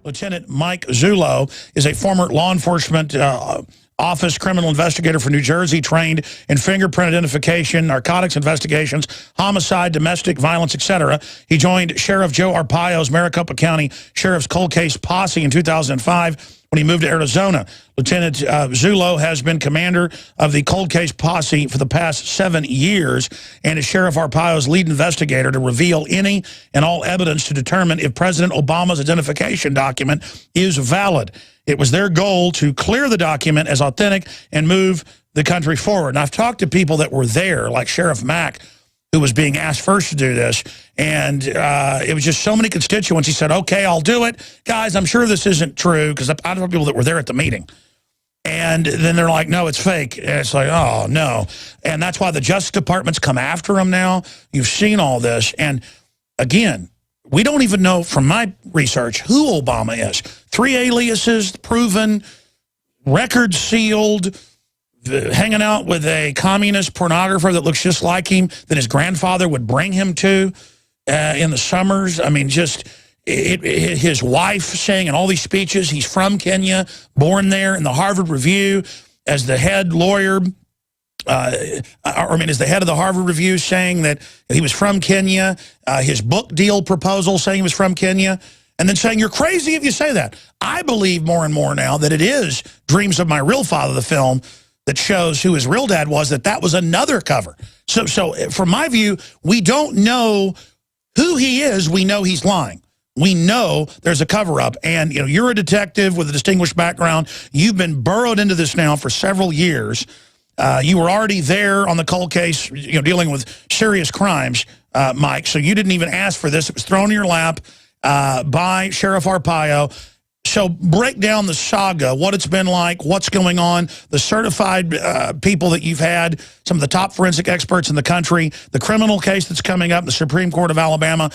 Lieutenant Mike Zullo is a former law enforcement office criminal investigator for New Jersey, trained in fingerprint identification, narcotics investigations, homicide, domestic violence, etc. He joined Sheriff Joe Arpaio's Maricopa County Sheriff's Cold Case Posse in 2005 when he moved to Arizona. Lieutenant Zullo has been commander of the Cold Case Posse for the past 7 years and is Sheriff Arpaio's lead investigator to reveal any and all evidence to determine if President Obama's identification document is valid. It was their goal to clear the document as authentic and move the country forward. And I've talked to people that were there, like Sheriff Mack, who was being asked first to do this, and it was just so many constituents. He said, okay, I'll do it. Guys, I'm sure this isn't true, because I know people that were there at the meeting. And then they're like, no, it's fake. And it's like, oh, no. And that's why the Justice Department's come after him now. You've seen all this. And again, we don't even know from my research who Obama is. 3 aliases, proven, record sealed, hanging out with a communist pornographer that looks just like him that his grandfather would bring him to in the summers. I mean, just his wife saying in all these speeches he's from Kenya, born there, in the Harvard Review as the head lawyer, as the head of the Harvard Review saying that he was from Kenya, his book deal proposal saying he was from Kenya, and then saying, you're crazy if you say that. I believe more and more now that it is Dreams of My Real Father, the film, that shows who his real dad was, that was another cover. So from my view, we don't know who he is. We know he's lying. We know there's a cover-up. And, you're a detective with a distinguished background. You've been burrowed into this now for several years. You were already there on the cold case, dealing with serious crimes, Mike. So you didn't even ask for this. It was thrown in your lap by Sheriff Arpaio. So break down the saga, what it's been like, what's going on, the certified people that you've had, some of the top forensic experts in the country, the criminal case that's coming up, the Supreme Court of Alabama.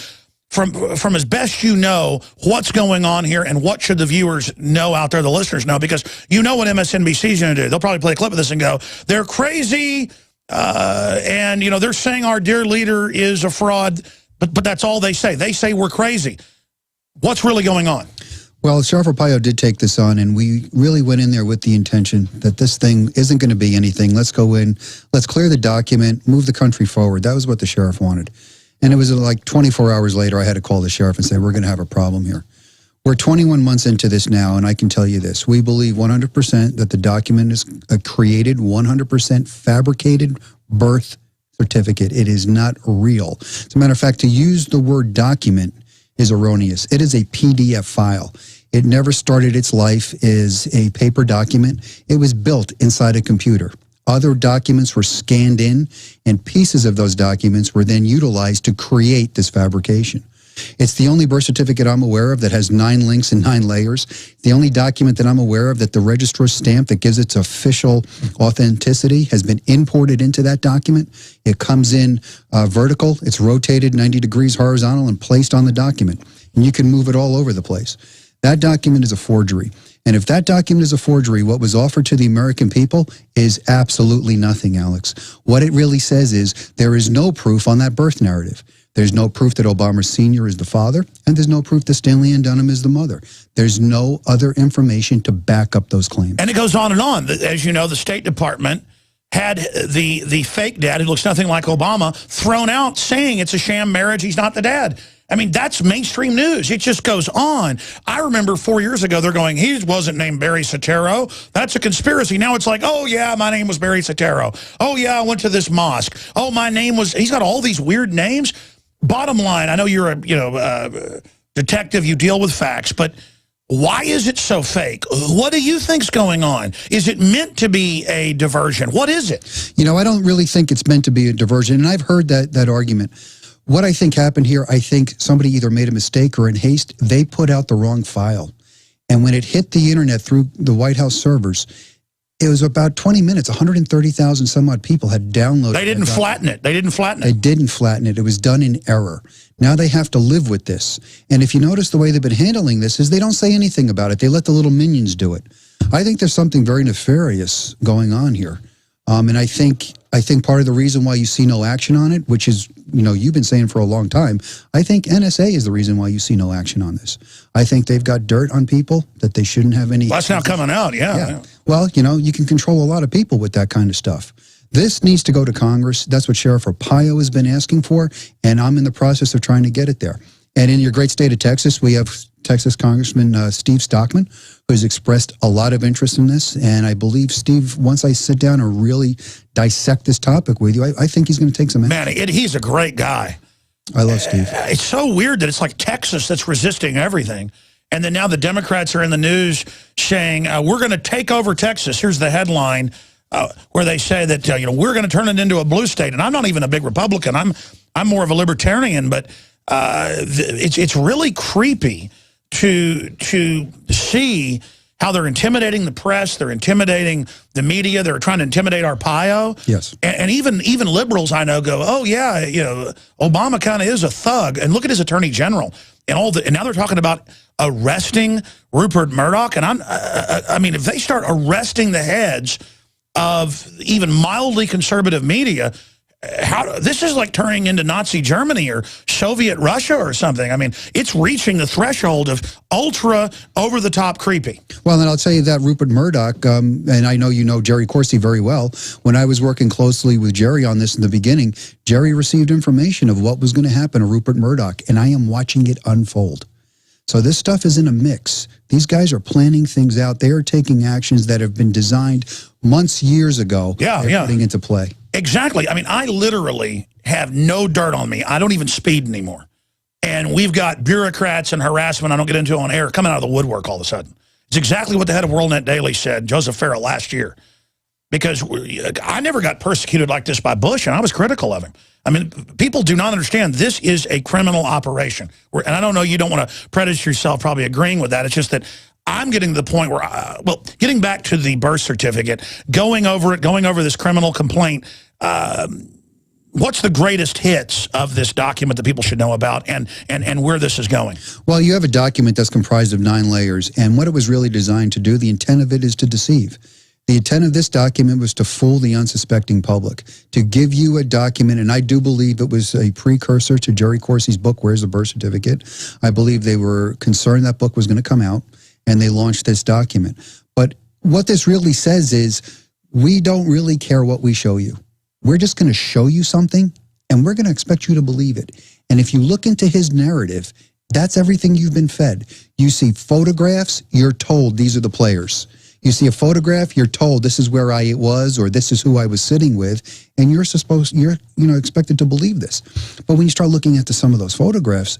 From as best you know, what's going on here, and what should the viewers know out there, the listeners know, because you know what MSNBC is going to do. They'll probably play a clip of this and go, they're crazy, and they're saying our dear leader is a fraud, but that's all they say. They say we're crazy. What's really going on? Well, Sheriff Arpaio did take this on, and we really went in there with the intention that this thing isn't going to be anything. Let's go in, let's clear the document, move the country forward. That was what the sheriff wanted. And it was like 24 hours later, I had to call the sheriff and say, we're going to have a problem here. We're 21 months into this now, and I can tell you this. We believe 100% that the document is a created, 100% fabricated birth certificate. It is not real. As a matter of fact, to use the word document is erroneous. It is a PDF file. It never started its life as a paper document. It was built inside a computer. Other documents were scanned in, and pieces of those documents were then utilized to create this fabrication. It's the only birth certificate I'm aware of that has 9 links and 9 layers. The only document that I'm aware of that the registrar's stamp that gives its official authenticity has been imported into that document. It comes in vertical, it's rotated 90 degrees horizontal and placed on the document. And you can move it all over the place. That document is a forgery. And if that document is a forgery, what was offered to the American people is absolutely nothing, Alex. What it really says is there is no proof on that birth narrative. There's no proof that Obama Sr. is the father, and there's no proof that Stanley Ann Dunham is the mother. There's no other information to back up those claims. And it goes on and on. As you know, the State Department had the fake dad, who looks nothing like Obama, thrown out saying it's a sham marriage, he's not the dad. I mean, that's mainstream news. It just goes on. I remember 4 years ago, they're going, he wasn't named Barry Soetoro. That's a conspiracy. Now it's like, oh, yeah, my name was Barry Soetoro. Oh, yeah, I went to this mosque. Oh, my name was, he's got all these weird names. Bottom line, I know you're a detective, you deal with facts, but why is it so fake? What do you think's going on? Is it meant to be a diversion? What is it? I don't really think it's meant to be a diversion, and I've heard that argument. What I think happened here, I think somebody either made a mistake or in haste, they put out the wrong file. And when it hit the internet through the White House servers, it was about 20 minutes. 130,000 some odd people had downloaded it. They didn't flatten it. They didn't flatten it. They didn't flatten it. It was done in error. Now they have to live with this. And if you notice the way they've been handling this is they don't say anything about it. They let the little minions do it. I think there's something very nefarious going on here. And I think I think part of the reason why you see no action on it, which is, you know, you've been saying for a long time, I think NSA is the reason why you see no action on this. I think they've got dirt on people that they shouldn't have any. Well, that's now coming out, yeah. Well, you know, you can control a lot of people with that kind of stuff. This needs to go to Congress. That's what Sheriff Arpaio has been asking for, and I'm in the process of trying to get it there. And in your great state of Texas, we have Texas Congressman Steve Stockman, who has expressed a lot of interest in this. And I believe, Steve, once I sit down and really dissect this topic with you, I think he's going to take some action. Man, he's a great guy. I love Steve. It's so weird that it's like Texas that's resisting everything. And then now the Democrats are in the news saying, we're going to take over Texas. Here's the headline where they say that, you know, we're going to turn it into a blue state. And I'm not even a big Republican. I'm more of a libertarian, but it's really creepy to see how they're intimidating the press, they're intimidating the media, they're trying to intimidate Arpaio. Yes. And even liberals I know go, oh yeah, you know, Obama kind of is a thug. And look at his attorney general and now they're talking about arresting Rupert Murdoch. And I mean, if they start arresting the heads of even mildly conservative media, this is like turning into Nazi Germany or Soviet Russia or something. I mean, it's reaching the threshold of ultra over-the-top creepy. Well, and I'll tell you that Rupert Murdoch, and I know you know Jerry Corsi very well. When I was working closely with Jerry on this in the beginning, Jerry received information of what was going to happen to Rupert Murdoch, and I am watching it unfold. So this stuff is in a mix. These guys are planning things out. They are taking actions that have been designed months, years ago. They're putting into play. Exactly. I mean, I literally have no dirt on me. I don't even speed anymore. And we've got bureaucrats and harassment I don't get into on air coming out of the woodwork all of a sudden. It's exactly what the head of WorldNet Daily said, Joseph Farrell, last year. Because I never got persecuted like this by Bush, and I was critical of him. I mean, people do not understand this is a criminal operation. And I don't know, you don't want to prejudice yourself probably agreeing with that. It's just that I'm getting to the point where, well, getting back to the birth certificate, going over this criminal complaint, what's the greatest hits of this document that people should know about and where this is going? Well, you have a document that's comprised of 9 layers, and what it was really designed to do, the intent of it is to deceive. The intent of this document was to fool the unsuspecting public, to give you a document, and I do believe it was a precursor to Jerry Corsi's book, Where's the Birth Certificate? I believe they were concerned that book was going to come out, and they launched this document. But what this really says is, we don't really care what we show you. We're just going to show you something, and we're going to expect you to believe it. And if you look into his narrative, that's everything you've been fed. You see photographs, you're told these are the players. You see a photograph, you're told this is where I was or this is who I was sitting with, and you're expected to believe this. But when you start looking into some of those photographs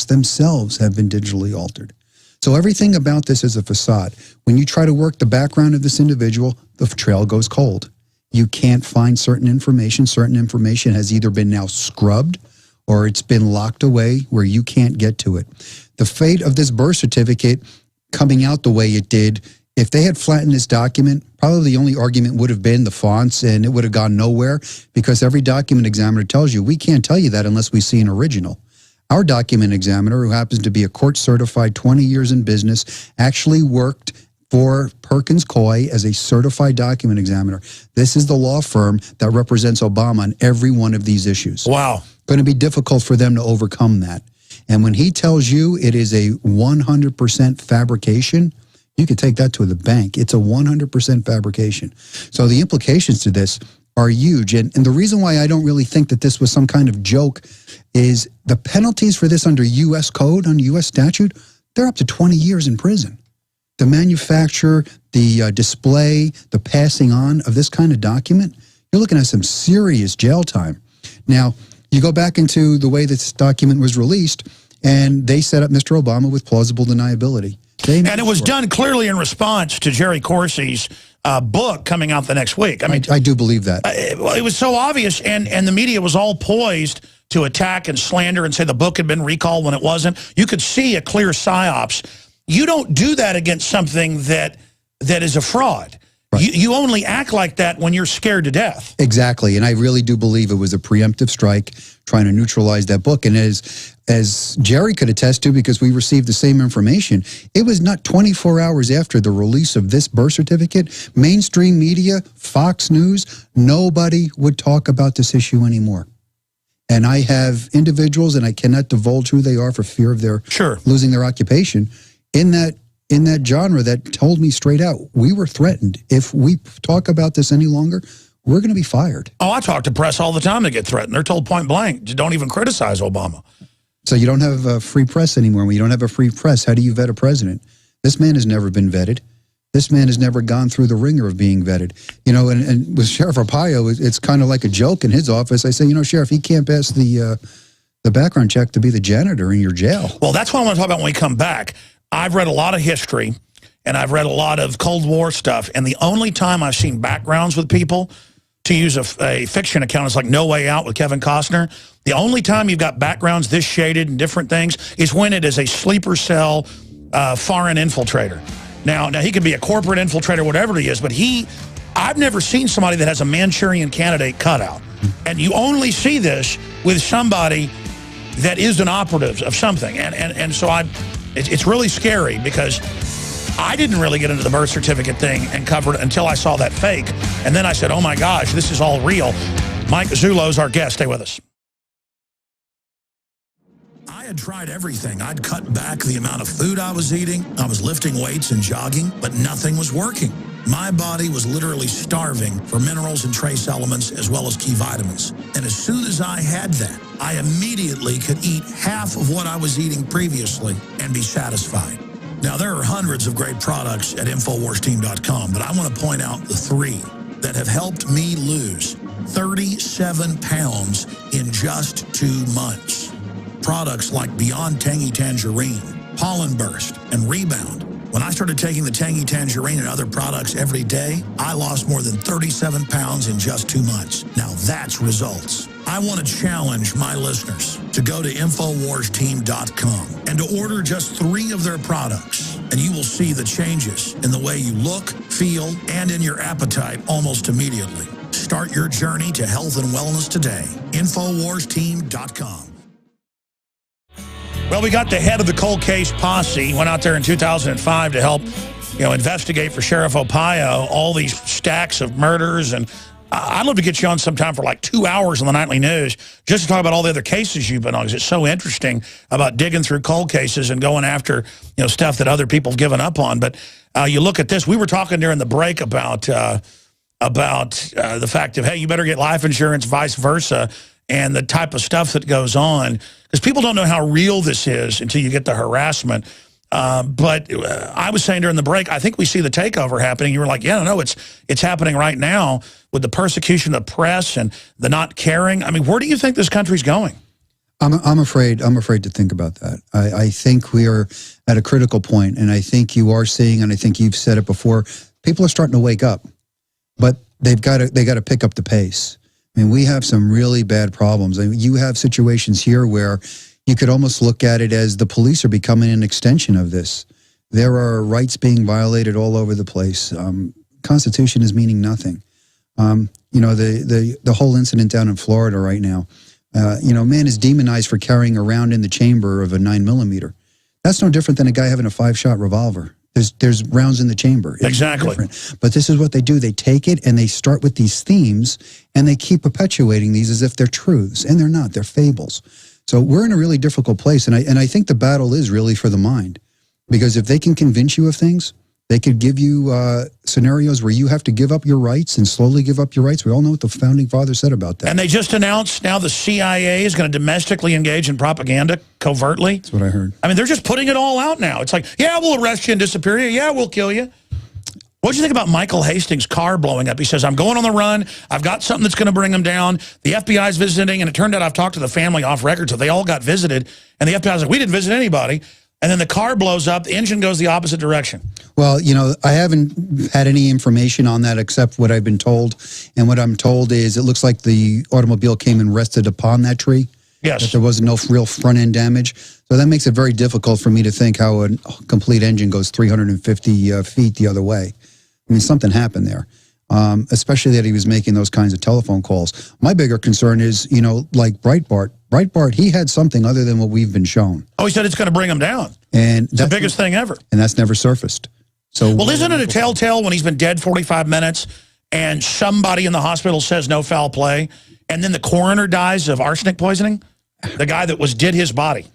themselves have been digitally altered. So everything about this is a facade. When you try to work the background of this individual, the trail goes cold. You can't find certain information. Certain information has either been now scrubbed or it's been locked away where you can't get to it. The fate of this birth certificate coming out the way it did, if they had flattened this document, probably the only argument would have been the fonts, and it would have gone nowhere, because every document examiner tells you, we can't tell you that unless we see an original. Our document examiner, who happens to be a court-certified 20 years in business, actually worked for Perkins Coie as a certified document examiner. This is the law firm that represents Obama on every one of these issues. Wow. Going to be difficult for them to overcome that. And when he tells you it is a 100% fabrication, you can take that to the bank. It's a 100% fabrication. So the implications to this are huge. And the reason why I don't really think that this was some kind of joke is the penalties for this under U.S. code, under U.S. statute, they're up to 20 years in prison. The manufacture, the display, the passing on of this kind of document, you're looking at some serious jail time. Now, you go back into the way this document was released, and they set up Mr. Obama with plausible deniability. And it was done clearly in response to Jerry Corsi's book coming out the next week. I mean, I do believe that. It was so obvious, and the media was all poised to attack and slander and say the book had been recalled when it wasn't. You could see a clear psyops. You don't do that against something that is a fraud. Right. You only act like that when you're scared to death. Exactly, and I really do believe it was a preemptive strike trying to neutralize that book. And as as Jerry could attest to, because we received the same information, it was not 24 hours after the release of this birth certificate, mainstream media, Fox News, nobody would talk about this issue anymore. And I have individuals, and I cannot divulge who they are for fear of their losing their occupation, in that genre that told me straight out, we were threatened. If we talk about this any longer, we're going to be fired. Oh, I talk to press all the time that get threatened. They're told point blank, don't even criticize Obama. So you don't have a free press anymore. When you don't have a free press, how do you vet a president? This man has never been vetted. This man has never gone through the ringer of being vetted. You know, and with Sheriff Arpaio, it's kind of like a joke in his office. I say, you know, Sheriff, he can't pass the background check to be the janitor in your jail. Well, that's what I want to talk about when we come back. I've read a lot of history, and I've read a lot of Cold War stuff, and the only time I've seen backgrounds with people, to use a fiction account, it's like No Way Out with Kevin Costner. The only time you've got backgrounds this shaded and different things is when it is a sleeper cell foreign infiltrator. Now he could be a corporate infiltrator, whatever he is, but I've never seen somebody that has a Manchurian Candidate cutout. And you only see this with somebody that is an operative of something. And so it's really scary, because I didn't really get into the birth certificate thing and cover it until I saw that fake. And then I said, oh my gosh, this is all real. Mike Zullo's our guest. Stay with us. I had tried everything. I'd cut back the amount of food I was eating. I was lifting weights and jogging, but nothing was working. My body was literally starving for minerals and trace elements, as well as key vitamins. And as soon as I had that, I immediately could eat half of what I was eating previously and be satisfied. Now, there are hundreds of great products at InfoWarsTeam.com, but I want to point out the 3 that have helped me lose 37 pounds in just 2 months. Products like Beyond Tangy Tangerine, Pollen Burst, and Rebound. When I started taking the Tangy Tangerine and other products every day, I lost more than 37 pounds in just 2 months. Now that's results. I want to challenge my listeners to go to InfoWarsTeam.com and to order just 3 of their products, and you will see the changes in the way you look, feel, and in your appetite almost immediately. Start your journey to health and wellness today. InfoWarsTeam.com. Well, we got the head of the cold case posse, went out there in 2005 to help, investigate for Sheriff Arpaio all these stacks of murders. And I'd love to get you on sometime for like 2 hours on the nightly news just to talk about all the other cases you've been on, because it's so interesting about digging through cold cases and going after, stuff that other people have given up on. But you look at this. We were talking during the break about the fact of, hey, you better get life insurance, vice versa, and the type of stuff that goes on, because people don't know how real this is until you get the harassment. But I was saying during the break, I think we see the takeover happening. You were like, yeah, no, it's happening right now with the persecution of the press and the not caring. I mean, where do you think this country's going? I'm afraid to think about that. I think we are at a critical point, and I think you are seeing, and I think you've said it before, people are starting to wake up, but they got to pick up the pace. I mean, we have some really bad problems. I mean, you have situations here where you could almost look at it as the police are becoming an extension of this. There are rights being violated all over the place. Constitution is meaning nothing. The whole incident down in Florida right now, man is demonized for carrying around in the chamber of a 9mm. That's no different than a guy having a 5-shot revolver. There's rounds in the chamber. It's exactly. But this is what they do. They take it and they start with these themes and they keep perpetuating these as if they're truths, and they're not. They're fables. So we're in a really difficult place, and I think the battle is really for the mind, because if they can convince you of things, they could give you scenarios where you have to give up your rights and slowly give up your rights. We all know what the Founding Fathers said about that. And they just announced now the CIA is going to domestically engage in propaganda covertly. That's what I heard. I mean, they're just putting it all out now. It's like, yeah, we'll arrest you and disappear you. Yeah, we'll kill you. What do you think about Michael Hastings' car blowing up? He says, I'm going on the run. I've got something that's going to bring him down. The FBI's visiting, and it turned out I've talked to the family off record, so they all got visited. And the FBI's like, we didn't visit anybody. And then the car blows up. The engine goes the opposite direction. Well, I haven't had any information on that except what I've been told. And what I'm told is it looks like the automobile came and rested upon that tree. Yes. That there was no real front-end damage. So that makes it very difficult for me to think how a complete engine goes 350 feet the other way. I mean, something happened there, especially that he was making those kinds of telephone calls. My bigger concern is, like Breitbart, Breitbart, he had something other than what we've been shown. Oh, he said it's going to bring him down. And it's the biggest thing ever. And that's never surfaced. So, well, isn't it a telltale when he's been dead 45 minutes and somebody in the hospital says no foul play, and then the coroner dies of arsenic poisoning? The guy that did his body.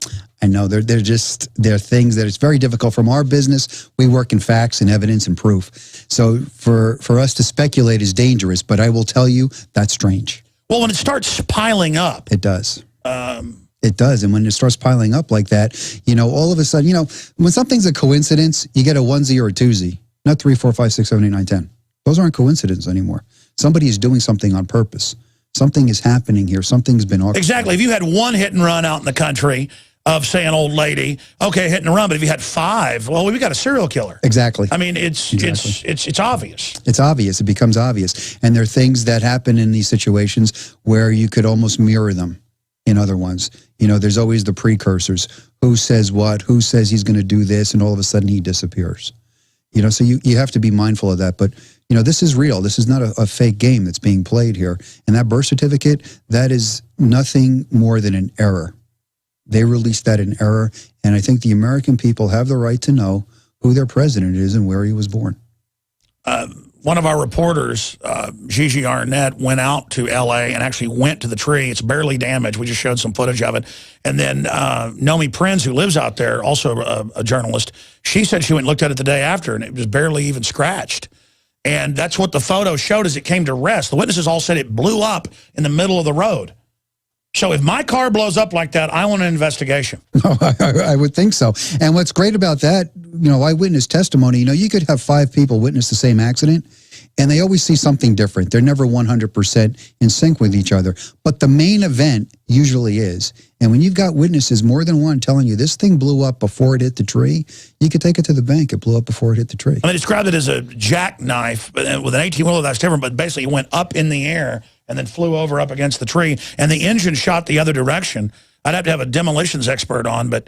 I know, they're things that it's very difficult. From our business, we work in facts and evidence and proof. So for us to speculate is dangerous, but I will tell you, that's strange. Well, when it starts piling up. It does. It does. And when it starts piling up like that, you know, all of a sudden, you know, when something's a coincidence, you get a onesie or a twosie, not 3, 4, 5, 6, 7, 8, 9, 10. Those aren't coincidences anymore. Somebody is doing something on purpose. Something is happening here. Something's been orchestrated. Exactly. If you had one hit and run out in the country of, say, an old lady, okay, hit and run. But if you had 5, well, we got a serial killer. Exactly. I mean, it's obvious. It's obvious. It becomes obvious. And there are things that happen in these situations where you could almost mirror them in other ones. You know, there's always the precursors. Who says what? Who says he's going to do this? And all of a sudden he disappears. You know, so you have to be mindful of that. But, you know, this is real. This is not a fake game that's being played here. And that birth certificate, that is nothing more than an error. They released that in error. And I think the American people have the right to know who their president is and where he was born. One of our reporters, Gigi Arnett, went out to L.A. and actually went to the tree. It's barely damaged. We just showed some footage of it. And then Nomi Prinz, who lives out there, also a journalist, she said she went and looked at it the day after, and it was barely even scratched. And that's what the photo showed as it came to rest. The witnesses all said it blew up in the middle of the road. So if my car blows up like that, I want an investigation. I would think so. And what's great about that, you know, eyewitness testimony, you know, you could have 5 people witness the same accident, and they always see something different. They're never 100% in sync with each other. But the main event usually is. And when you've got witnesses, more than one, telling you this thing blew up before it hit the tree, you could take it to the bank. It blew up before it hit the tree. I described it as a jackknife with an 18-wheeler. That's different, but basically it went up in the air and then flew over up against the tree, and the engine shot the other direction. I'd have to have a demolitions expert on, but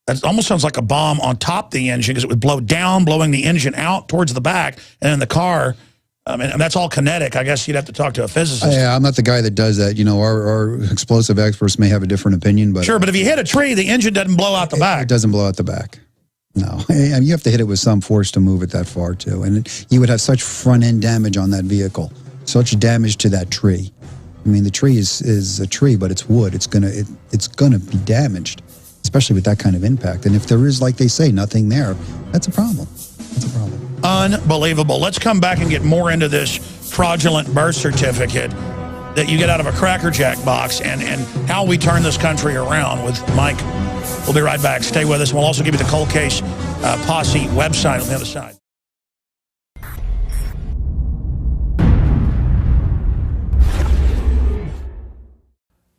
that almost sounds like a bomb on top of the engine, because it would blow down, blowing the engine out towards the back, and then the car, and that's all kinetic. I guess you'd have to talk to a physicist. Yeah, I'm not the guy that does that. You know, our explosive experts may have a different opinion, but sure. But if you hit a tree, the engine doesn't blow out the back. It doesn't blow out the back. No, and you have to hit it with some force to move it that far too, and you would have such front end damage on that vehicle, such damage to that tree. I mean, the tree is a tree, but it's wood. It's gonna be damaged, especially with that kind of impact. And if there is, like they say, nothing there, that's a problem. That's a problem. Unbelievable. Let's come back and get more into this fraudulent birth certificate that you get out of a Cracker Jack box, and how we turn this country around with Mike. We'll be right back. Stay with us. We'll also give you the Cold Case Posse website on the other side.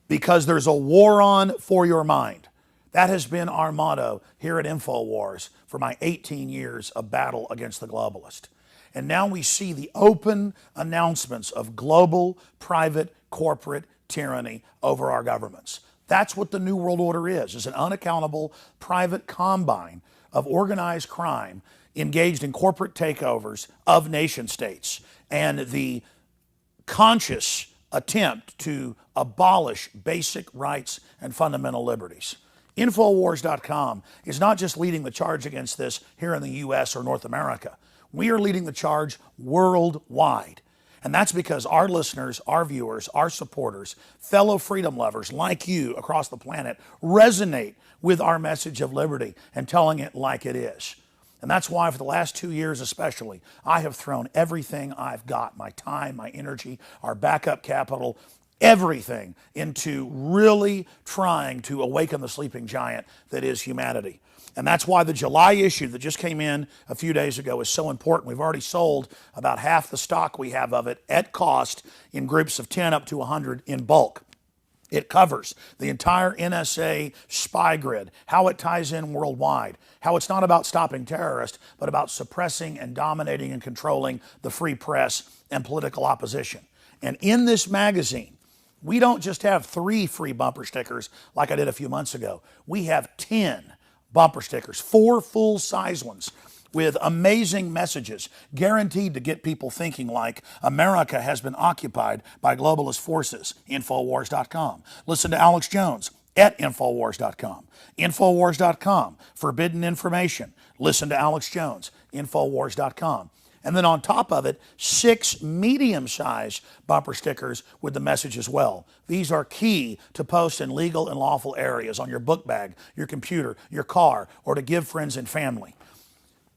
Because there's a war on for your mind. That has been our motto here at InfoWars for my 18 years of battle against the globalist. And now we see the open announcements of global, private, corporate tyranny over our governments. That's what the New World Order is an unaccountable private combine of organized crime engaged in corporate takeovers of nation states, and the conscious attempt to abolish basic rights and fundamental liberties. Infowars.com is not just leading the charge against this here in the U.S. or North America. We are leading the charge worldwide. And that's because our listeners, our viewers, our supporters, fellow freedom lovers like you across the planet resonate with our message of liberty and telling it like it is. And that's why for the last 2 years especially, I have thrown everything I've got, my time, my energy, our backup capital, everything into really trying to awaken the sleeping giant that is humanity. And that's why the July issue that just came in a few days ago is so important. We've already sold about half the stock we have of it at cost in groups of 10 up to 100 in bulk. It covers the entire NSA spy grid, how it ties in worldwide, how it's not about stopping terrorists, but about suppressing and dominating and controlling the free press and political opposition. And in this magazine, we don't just have 3 free bumper stickers like I did a few months ago. We have 10 bumper stickers, 4 full-size ones with amazing messages guaranteed to get people thinking like America has been occupied by globalist forces. Infowars.com. Listen to Alex Jones at Infowars.com. Infowars.com. Forbidden information. Listen to Alex Jones. Infowars.com. And then on top of it, 6 medium-sized bumper stickers with the message as well. These are key to post in legal and lawful areas on your book bag, your computer, your car, or to give friends and family.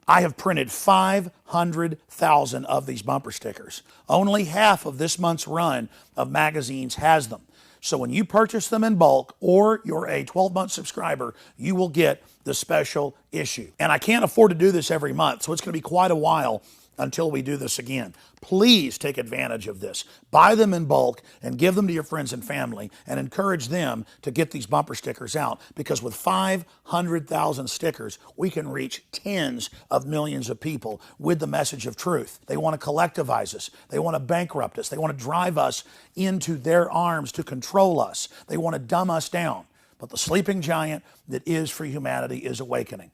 I have printed 500,000 of these bumper stickers. Only half of this month's run of magazines has them. So when you purchase them in bulk or you're a 12-month subscriber, you will get the special issue. And I can't afford to do this every month, so it's going to be quite a while until we do this again. Please take advantage of this. Buy them in bulk and give them to your friends and family and encourage them to get these bumper stickers out, because with 500,000 stickers, we can reach tens of millions of people with the message of truth. They want to collectivize us. They want to bankrupt us. They want to drive us into their arms to control us. They want to dumb us down. But the sleeping giant that is free humanity is awakening.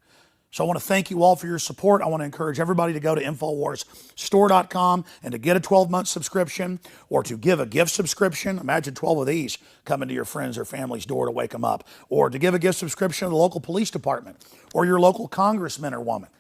So I want to thank you all for your support. I want to encourage everybody to go to InfoWarsStore.com and to get a 12-month subscription or to give a gift subscription. Imagine 12 of these coming to your friends or family's door to wake them up. Or to give a gift subscription to the local police department or your local congressman or woman.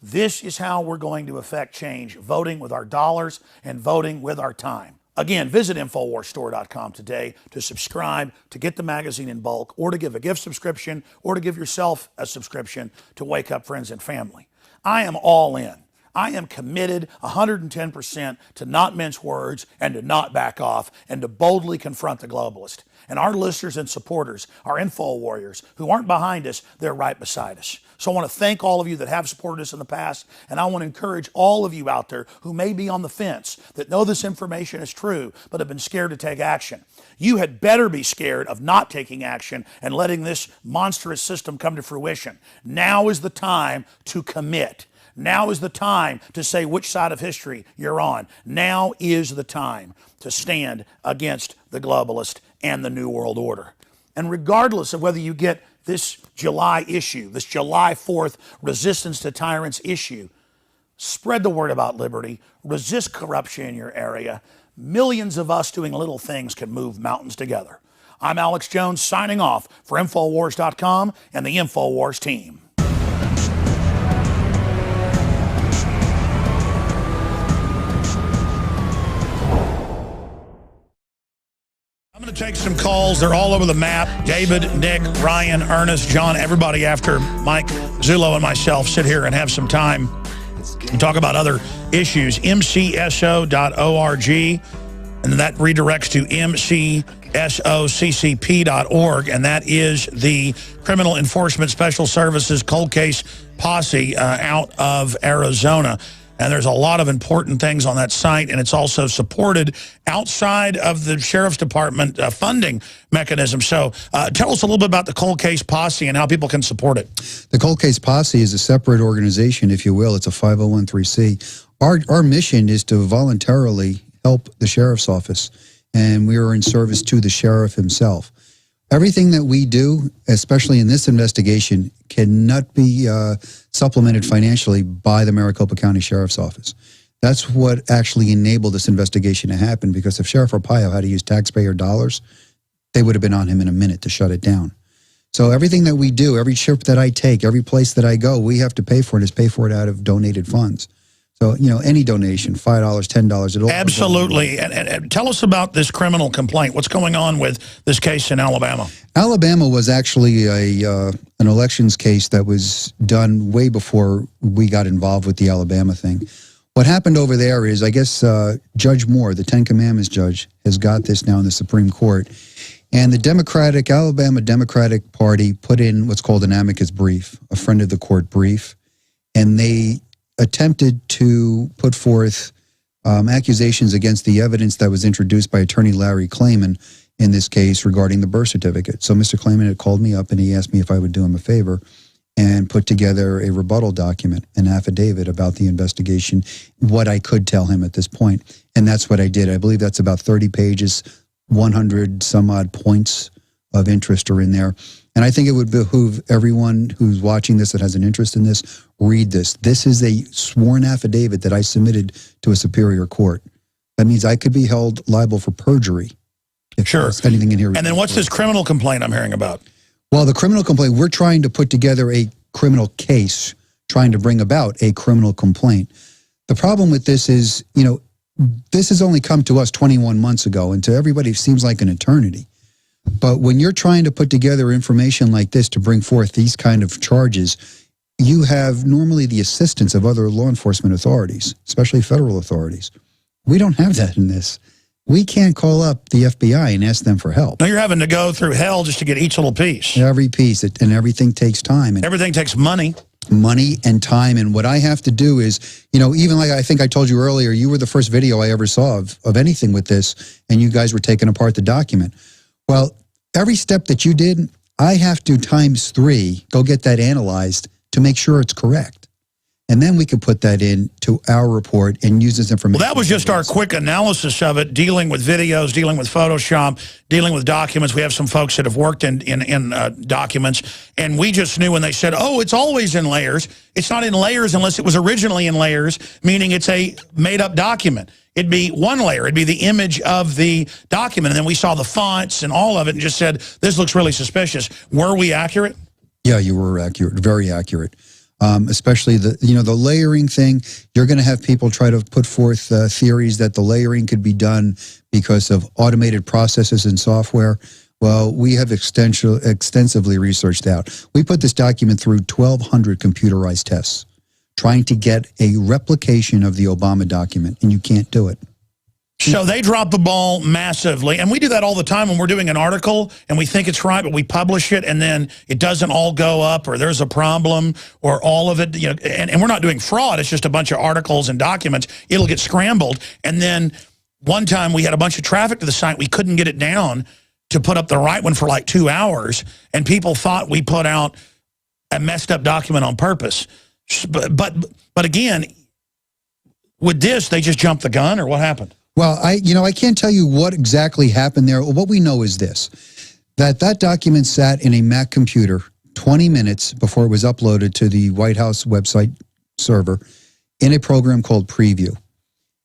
This is how we're going to affect change, voting with our dollars and voting with our time. Again, visit InfoWarsStore.com today to subscribe, to get the magazine in bulk, or to give a gift subscription, or to give yourself a subscription to wake up friends and family. I am all in. I am committed 110% to not mince words and to not back off and to boldly confront the globalist. And our listeners and supporters, our info warriors who aren't behind us, they're right beside us. So I want to thank all of you that have supported us in the past, and I want to encourage all of you out there who may be on the fence, that know this information is true, but have been scared to take action. You had better be scared of not taking action and letting this monstrous system come to fruition. Now is the time to commit. Now is the time to say which side of history you're on. Now is the time to stand against the globalist and the New World Order. And regardless of whether you get this July issue, this July 4th Resistance to Tyrants issue, spread the word about liberty, resist corruption in your area. Millions of us doing little things can move mountains together. I'm Alex Jones signing off for Infowars.com and the Infowars team. I'm going to take some calls. They're all over the map. David, Nick, Ryan, Ernest, John, everybody after Mike Zullo and myself sit here and have some time and talk about other issues. MCSO.org, and that redirects to MCSOCCP.org, and that is the Criminal Enforcement Special Services Cold Case Posse out of Arizona. And there's a lot of important things on that site, and it's also supported outside of the Sheriff's Department funding mechanism. So tell us a little bit about the Cold Case Posse and how people can support it. The Cold Case Posse is a separate organization, if you will. It's a 501(c)(3). Our mission is to voluntarily help the Sheriff's Office, and we are in service to the Sheriff himself. Everything that we do, especially in this investigation, cannot be supplemented financially by the Maricopa County Sheriff's Office. That's what actually enabled this investigation to happen, because if Sheriff Arpaio had to use taxpayer dollars, they would have been on him in a minute to shut it down. So everything that we do, every trip that I take, every place that I go, we have to pay for it, is pay for it out of donated funds. So, you know, any donation, $5, $10, it'll... Absolutely. And tell us about this criminal complaint. What's going on with this case in Alabama? Alabama was actually an elections case that was done way before we got involved with the Alabama thing. What happened over there is, I guess, Judge Moore, the Ten Commandments judge, has got this now in the Supreme Court. And the Alabama Democratic Party put in what's called an amicus brief, a friend of the court brief, and they attempted to put forth accusations against the evidence that was introduced by attorney Larry Klayman in this case regarding the birth certificate. So Mr. Klayman had called me up and he asked me if I would do him a favor and put together a rebuttal document, an affidavit about the investigation, what I could tell him at this point. And that's what I did. I believe that's about 30 pages, 100 some odd points of interest are in there. And I think it would behoove everyone who's watching this that has an interest in this, read this. This is a sworn affidavit that I submitted to a superior court. That means I could be held liable for perjury. If Sure. there's anything in here. And then what's this criminal complaint I'm hearing about? Well, the criminal complaint, we're trying to put together a criminal case, trying to bring about a criminal complaint. The problem with this is, you know, this has only come to us 21 months ago, and to everybody it seems like an eternity. But when you're trying to put together information like this to bring forth these kind of charges, you have normally the assistance of other law enforcement authorities, especially federal authorities. We don't have that in this. We can't call up the FBI and ask them for help. No, you're having to go through hell just to get each little piece. Every piece, and everything takes time. And everything takes money. Money and time. And what I have to do is, you know, even like I think I told you earlier, you were the first video I ever saw of anything with this, and you guys were taking apart the document. Well, every step that you did, I have to ×3 go get that analyzed to make sure it's correct. And then we could put that into our report and use this information. Well, that was just our quick analysis of it, dealing with videos, dealing with Photoshop, dealing with documents. We have some folks that have worked in documents, and we just knew when they said, oh, it's always in layers. It's not in layers unless it was originally in layers, meaning it's a made-up document. It'd be one layer. It'd be the image of the document, and then we saw the fonts and all of it and just said, this looks really suspicious. Were we accurate? Yeah, you were accurate, very accurate. Especially the layering thing. You're going to have people try to put forth theories that the layering could be done because of automated processes and software. Well, we have extensively researched out. We put this document through 1,200 computerized tests, trying to get a replication of the Obama document, and you can't do it. So they drop the ball massively, and we do that all the time when we're doing an article and we think it's right, but we publish it and then it doesn't all go up, or there's a problem, or all of it, you know, and we're not doing fraud. It's just a bunch of articles and documents. It'll get scrambled, and then one time we had a bunch of traffic to the site. We couldn't get it down to put up the right one for like 2 hours, and people thought we put out a messed up document on purpose. But again, with this, they just jumped the gun, or what happened? Well, I can't tell you what exactly happened there. What we know is this, that document sat in a Mac computer 20 minutes before it was uploaded to the White House website server in a program called Preview.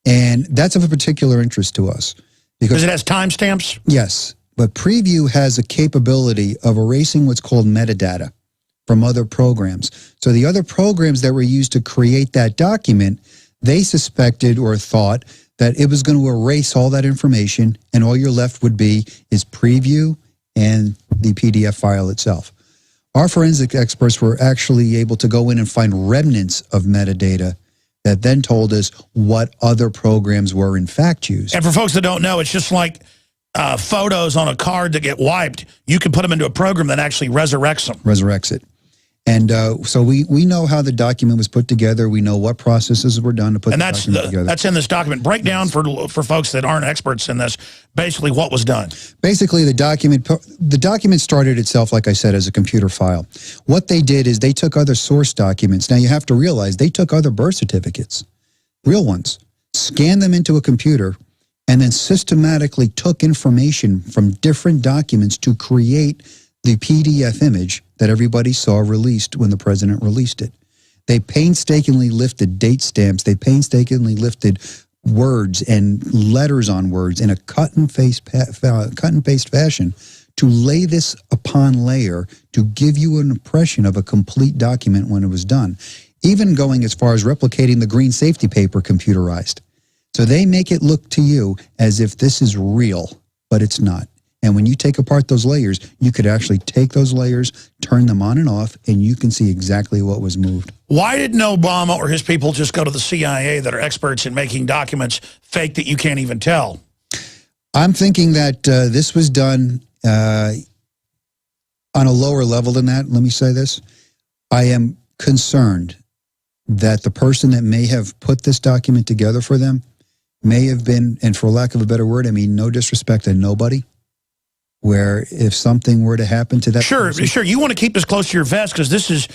And that's of a particular interest to us. Because it has timestamps? Yes, but Preview has a capability of erasing what's called metadata from other programs. So the other programs that were used to create that document, they suspected or thought that it was going to erase all that information, and all you're left would be is Preview and the PDF file itself. Our forensic experts were actually able to go in and find remnants of metadata that then told us what other programs were in fact used. And for folks that don't know, it's just like photos on a card that get wiped. You can put them into a program that actually resurrects them. Resurrects it. And so we know how the document was put together. We know what processes were done to put the document together. That's in this document. Break down for folks that aren't experts in this, basically what was done. Basically, the document started itself, like I said, as a computer file. What they did is they took other source documents. Now, you have to realize they took other birth certificates, real ones, scanned them into a computer, and then systematically took information from different documents to create the PDF image that everybody saw released when the president released it. They painstakingly lifted date stamps. They painstakingly lifted words and letters on words in a cut and paste fashion to lay this upon layer to give you an impression of a complete document when it was done, even going as far as replicating the green safety paper computerized. So they make it look to you as if this is real, but it's not. And when you take apart those layers, you could actually take those layers, turn them on and off, and you can see exactly what was moved. Why didn't Obama or his people just go to the CIA that are experts in making documents fake that you can't even tell? I'm thinking that this was done on a lower level than that. Let me say this. I am concerned that the person that may have put this document together for them may have been, and for lack of a better word, I mean no disrespect to nobody, where if something were to happen to that person, Sure. You want to keep this close to your vest because this is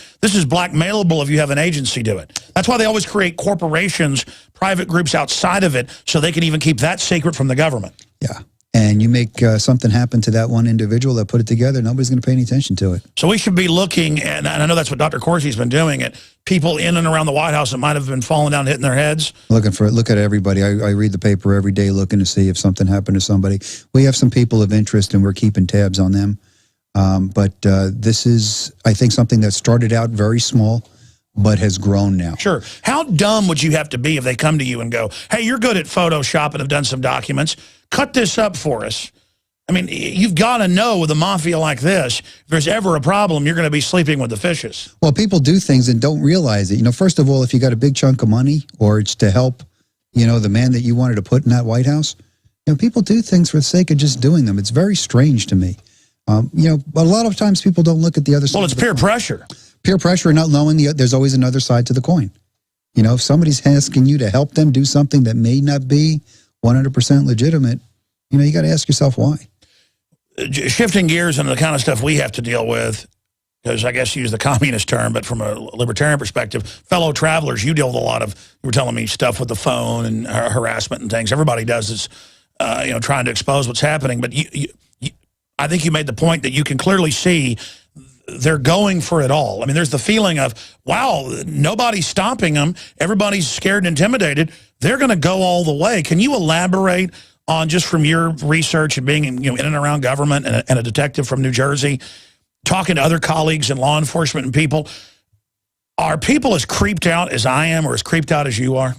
blackmailable if you have an agency do it. That's why they always create corporations, private groups outside of it, so they can even keep that secret from the government. Yeah. and you make something happen to that one individual that put it together, nobody's going to pay any attention to it. So we should be looking, and I know that's what Dr. Corsi's been doing, at people in and around the White House that might have been falling down, hitting their heads. Look at everybody. I read the paper every day looking to see if something happened to somebody. We have some people of interest, and we're keeping tabs on them. But this is, I think, something that started out very small, but has grown now. Sure. How dumb would you have to be if they come to you and go, hey, you're good at Photoshop and have done some documents. Cut this up for us. I mean, you've got to know with a mafia like this, if there's ever a problem, you're going to be sleeping with the fishes. Well, people do things and don't realize it. You know, first of all, if you got a big chunk of money or it's to help, you know, the man that you wanted to put in that White House, you know, people do things for the sake of just doing them. It's very strange to me. You know, but a lot of times people don't look at the other side. Well, it's peer pressure. Peer pressure and not knowing there's always another side to the coin. You know, if somebody's asking you to help them do something that may not be 100% legitimate, you know, you got to ask yourself why. Shifting gears into the kind of stuff we have to deal with, because I guess you use the communist term, but from a libertarian perspective, fellow travelers, you deal with a lot of, you were telling me, stuff with the phone and harassment and things. Everybody does this, you know, trying to expose what's happening. But I think you made the point that you can clearly see they're going for it all. I mean, there's the feeling of, wow, nobody's stopping them. Everybody's scared and intimidated. They're going to go all the way. Can you elaborate on, just from your research and being in and around government and a detective from New Jersey, talking to other colleagues in law enforcement and people, are people as creeped out as I am or as creeped out as you are?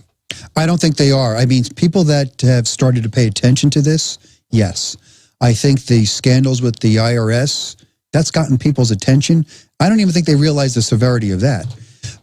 I don't think they are. I mean, people that have started to pay attention to this, yes. I think the scandals with the IRS, that's gotten people's attention. I don't even think they realize the severity of that.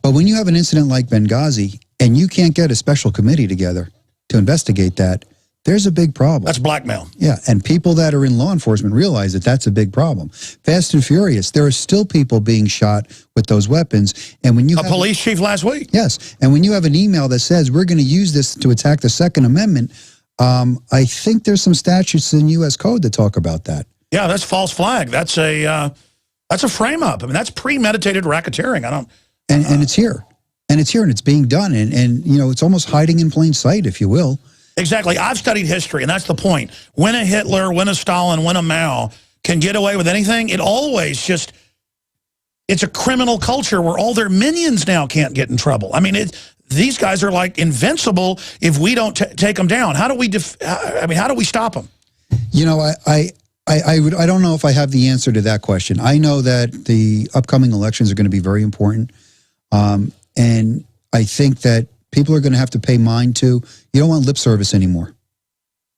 But when you have an incident like Benghazi and you can't get a special committee together to investigate that, there's a big problem. That's blackmail. Yeah, and people that are in law enforcement realize that that's a big problem. Fast and Furious, there are still people being shot with those weapons. And when you have police chief last week. Yes, and when you have an email that says we're going to use this to attack the Second Amendment, I think there's some statutes in U.S. code that talk about that. Yeah, that's false flag. That's a frame up. I mean, that's premeditated racketeering. And it's here. And it's here and it's being done. And you know, it's almost hiding in plain sight, if you will. Exactly. I've studied history, and that's the point. When a Hitler, when a Stalin, when a Mao can get away with anything, it always just, it's a criminal culture where all their minions now can't get in trouble. I mean, these guys are like invincible if we don't take them down. How do we, how do we stop them? You know, I don't know if I have the answer to that question. I know that the upcoming elections are going to be very important. And I think that people are going to have to pay mind to, you don't want lip service anymore.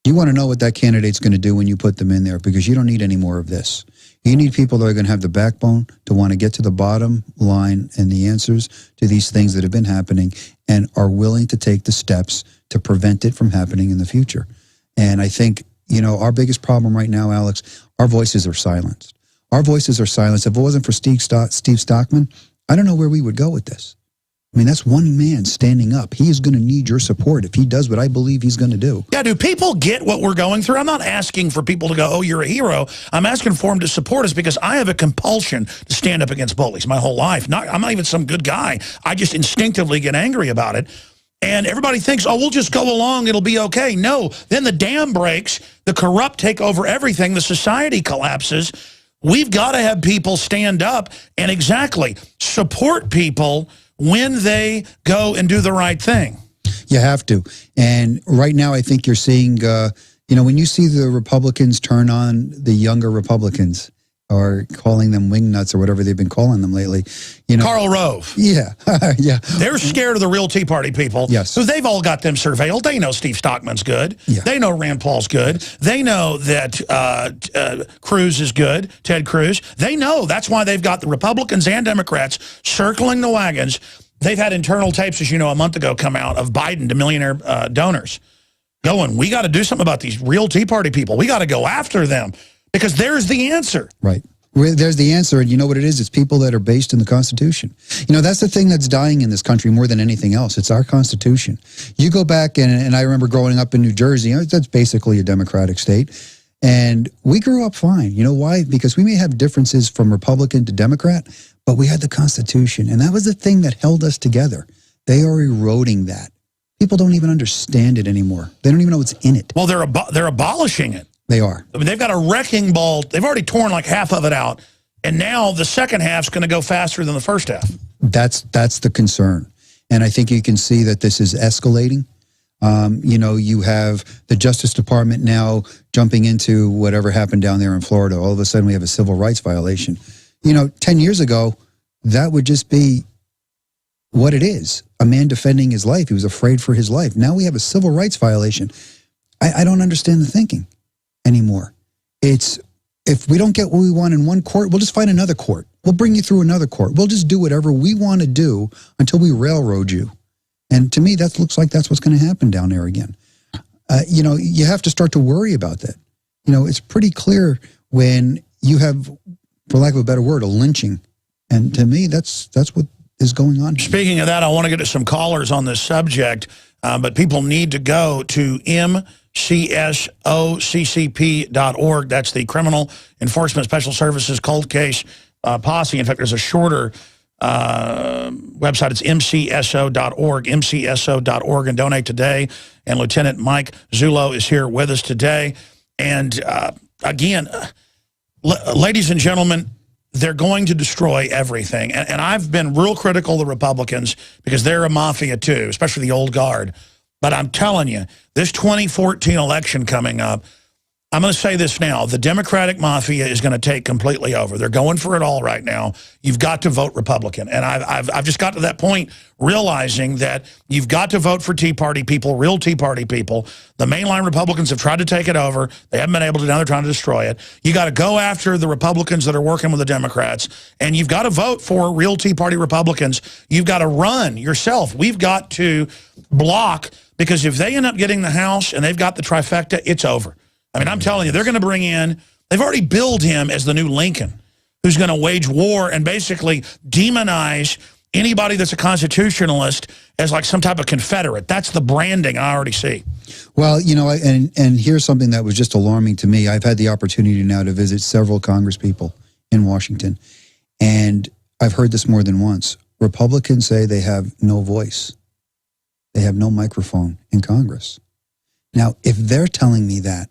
You want to know what that candidate's going to do when you put them in there, because you don't need any more of this. You need people that are going to have the backbone to want to get to the bottom line and the answers to these things that have been happening and are willing to take the steps to prevent it from happening in the future. And I think, you know, our biggest problem right now, Alex, our voices are silenced. Our voices are silenced. If it wasn't for Steve Stockman, I don't know where we would go with this. I mean, that's one man standing up. He is going to need your support if he does what I believe he's going to do. Yeah, do people get what we're going through? I'm not asking for people to go, oh, you're a hero. I'm asking for them to support us because I have a compulsion to stand up against bullies my whole life. I'm not even some good guy. I just instinctively get angry about it. And everybody thinks, oh, we'll just go along, it'll be okay. No, then the dam breaks, the corrupt take over everything, the society collapses. We've got to have people stand up and support people when they go and do the right thing. You have to. And right now I think you're seeing, you know, when you see the Republicans turn on the younger Republicans, or calling them wingnuts or whatever they've been calling them lately. You know, Karl Rove. Yeah, yeah. They're scared of the real Tea Party people. Yes. So they've all got them surveilled. They know Steve Stockman's good. Yeah. They know Rand Paul's good. They know that Cruz is good, Ted Cruz. They know. That's why they've got the Republicans and Democrats circling the wagons. They've had internal tapes, as you know, a month ago come out of Biden to millionaire donors going, we got to do something about these real Tea Party people. We got to go after them. Because there's the answer. Right. There's the answer, and you know what it is? It's people that are based in the Constitution. You know, that's the thing that's dying in this country more than anything else. It's our Constitution. You go back, and I remember growing up in New Jersey, that's basically a Democratic state, and we grew up fine. You know why? Because we may have differences from Republican to Democrat, but we had the Constitution, and that was the thing that held us together. They are eroding that. People don't even understand it anymore. They don't even know what's in it. Well, they're abolishing it. They are. I mean, they've got a wrecking ball. They've already torn like half of it out. And now the second half's going to go faster than the first half. That's the concern. And I think you can see that this is escalating. You know, you have the Justice Department now jumping into whatever happened down there in Florida. All of a sudden we have a civil rights violation. You know, 10 years ago, that would just be what it is. A man defending his life. He was afraid for his life. Now we have a civil rights violation. I don't understand the thinking anymore. It's, if we don't get what we want in one court, we'll just find another court. We'll bring you through another court. We'll just do whatever we want to do until we railroad you. And to me, that looks like that's what's going to happen down there again. You know, you have to start to worry about that. You know, it's pretty clear when you have, for lack of a better word, a lynching. And to me, that's what is going on here. Speaking of that, I want to get to some callers on this subject, but people need to go to mcsoccp.org. That's the Criminal Enforcement Special Services Cold Case Posse. In fact, there's a shorter website. It's mcso.org, mcso.org, and donate today. And Lieutenant Mike Zullo is here with us today. And again, ladies and gentlemen, they're going to destroy everything. And I've been real critical of the Republicans because they're a mafia too, especially the old guard. But I'm telling you, this 2014 election coming up, I'm going to say this now. The Democratic mafia is going to take completely over. They're going for it all right now. You've got to vote Republican. And I've just got to that point realizing that you've got to vote for Tea Party people, real Tea Party people. The mainline Republicans have tried to take it over. They haven't been able to. Now they're trying to destroy it. You got to go after the Republicans that are working with the Democrats. And you've got to vote for real Tea Party Republicans. You've got to run yourself. We've got to block, because if they end up getting the House and they've got the trifecta, it's over. I mean, I'm telling you, they're going to bring in, they've already billed him as the new Lincoln, who's going to wage war and basically demonize anybody that's a constitutionalist as like some type of Confederate. That's the branding I already see. Well, you know, and here's something that was just alarming to me. I've had the opportunity now to visit several congresspeople in Washington, and I've heard this more than once. Republicans say they have no voice. They have no microphone in Congress. Now, if they're telling me that,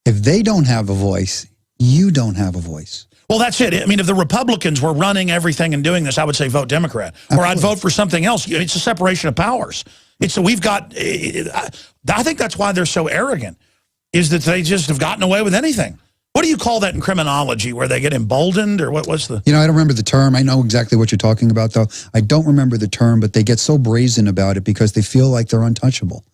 if they don't have a voice, you don't have a voice. Well, that's it. I mean, if the Republicans were running everything and doing this, I would say vote Democrat. Or I'd vote for something else. It's a separation of powers. We've got, I think that's why they're so arrogant, is that they just have gotten away with anything. What do you call that in criminology, where they get emboldened, or what's the... You know, I don't remember the term. I know exactly what you're talking about, though. I don't remember the term, but they get so brazen about it because they feel like they're untouchable.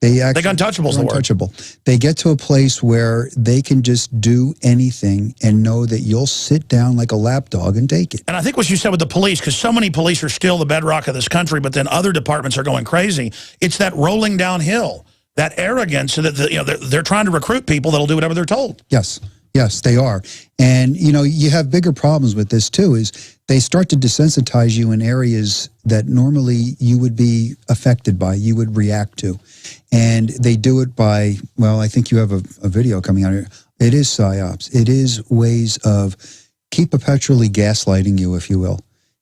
They think untouchable's the word. Untouchable. They get to a place where they can just do anything and know that you'll sit down like a lapdog and take it. And I think what you said with the police, because so many police are still the bedrock of this country, but then other departments are going crazy. It's that rolling downhill, that arrogance, so that they're trying to recruit people that'll do whatever they're told. Yes. Yes, they are. And, you know, you have bigger problems with this, too, is they start to desensitize you in areas that normally you would be affected by, you would react to. And they do it by, well, I think you have a video coming out here. It is psyops. It is ways of keep perpetually gaslighting you, if you will.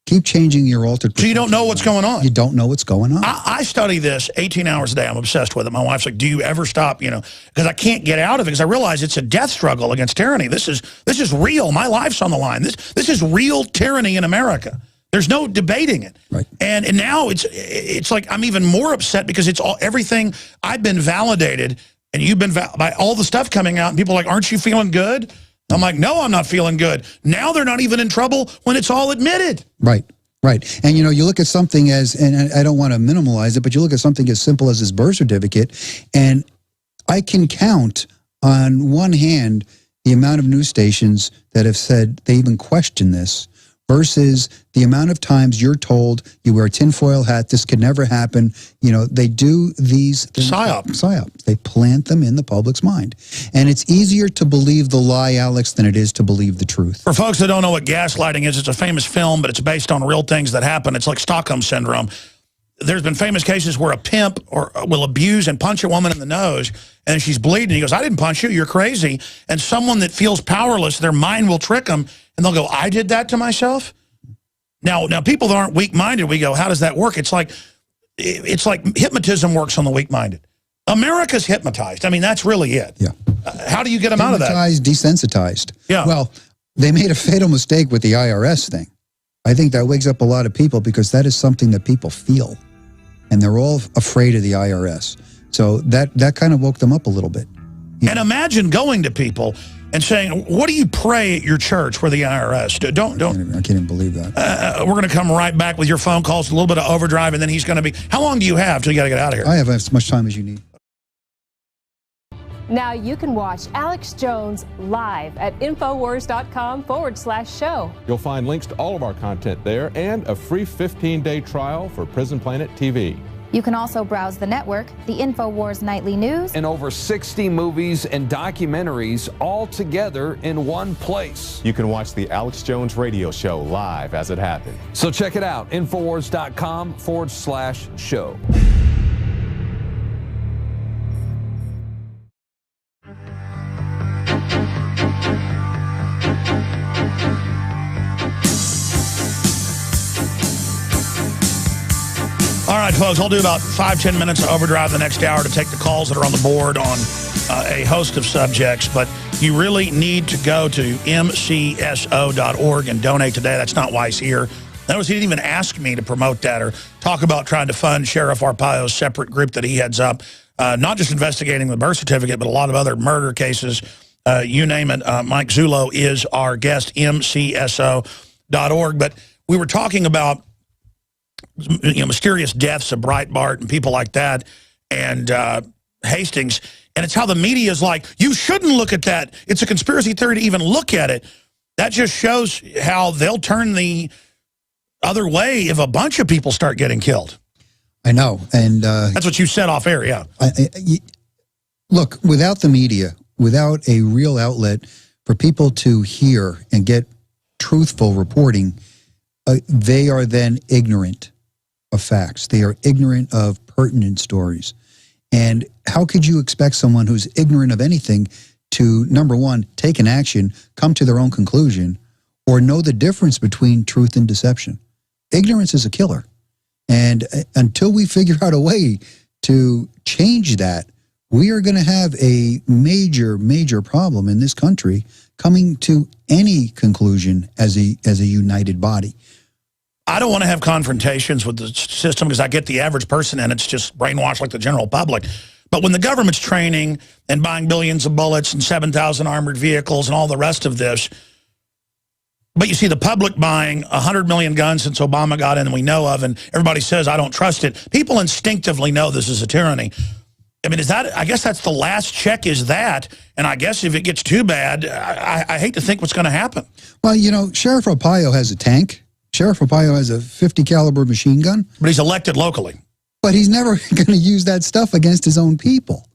Keep changing your altered perception. So you don't know what's going on. You don't know what's going on. I study this 18 hours a day. I'm obsessed with it. My wife's like, do you ever stop? You know, because I can't get out of it, because I realize it's a death struggle against tyranny. This is real. My life's on the line. This is real tyranny in America. There's no debating it. Right. And now it's like I'm even more upset because it's everything. I've been validated, and you've been by all the stuff coming out, and people are like, aren't you feeling good? I'm like, no, I'm not feeling good. Now they're not even in trouble when it's all admitted. Right, right. And, you know, you look at something as, and I don't want to minimalize it, but you look at something as simple as his birth certificate, and I can count on one hand the amount of news stations that have said they even question this versus the amount of times you're told you wear a tinfoil hat, this could never happen. You know, they do these things. Psyops. They plant them in the public's mind. And it's easier to believe the lie, Alex, than it is to believe the truth. For folks that don't know what gaslighting is, it's a famous film, but it's based on real things that happen. It's like Stockholm Syndrome. There's been famous cases where a pimp will abuse and punch a woman in the nose, and she's bleeding. He goes, I didn't punch you, you're crazy. And someone that feels powerless, their mind will trick them, and they'll go, I did that to myself? Now people that aren't weak-minded, we go, how does that work? It's like hypnotism works on the weak-minded. America's hypnotized. I mean, that's really it. Yeah. How do you get them out of that? Desensitized. Yeah. Well, they made a fatal mistake with the IRS thing. I think that wakes up a lot of people because that is something that people feel. And they're all afraid of the IRS. So that kind of woke them up a little bit. And imagine going to people and saying, what do you pray at your church for the IRS? I can't even believe that. We're going to come right back with your phone calls, a little bit of overdrive, and then he's going to be... How long do you have till you got to get out of here? I have as much time as you need. Now you can watch Alex Jones live at Infowars.com/show. You'll find links to all of our content there and a free 15-day trial for Prison Planet TV. You can also browse the network, the InfoWars Nightly News, and over 60 movies and documentaries all together in one place. You can watch the Alex Jones Radio Show live as it happened. So check it out, Infowars.com/show. All right, folks, I'll do about 5-10 minutes of overdrive the next hour to take the calls that are on the board on a host of subjects. But you really need to go to mcso.org and donate today. That's not why he's here. Notice he didn't even ask me to promote that or talk about trying to fund Sheriff Arpaio's separate group that he heads up, not just investigating the birth certificate, but a lot of other murder cases. You name it. Mike Zullo is our guest, mcso.org. But we were talking about mysterious deaths of Breitbart and people like that, and Hastings, and it's how the media is like, you shouldn't look at that. It's a conspiracy theory to even look at it. That just shows how they'll turn the other way if a bunch of people start getting killed. I know, and that's what you said off air, yeah. Look, without the media, without a real outlet for people to hear and get truthful reporting, they are then ignorant of facts. They are ignorant of pertinent stories. And how could you expect someone who's ignorant of anything to, number one, take an action, come to their own conclusion, or know the difference between truth and deception? Ignorance is a killer. And until we figure out a way to change that, we are going to have a major, major problem in this country coming to any conclusion as a united body. I don't want to have confrontations with the system because I get the average person and it's just brainwashed like the general public. But when the government's training and buying billions of bullets and 7,000 armored vehicles and all the rest of this, but you see the public buying 100 million guns since Obama got in and we know of, and everybody says, I don't trust it. People instinctively know this is a tyranny. I mean, is that, I guess that's the last check is that. And I guess if it gets too bad, I hate to think what's going to happen. Well, you know, Sheriff Arpaio has a tank. Sheriff Arpaio has a 50 caliber machine gun. But he's elected locally. But he's never going to use that stuff against his own people.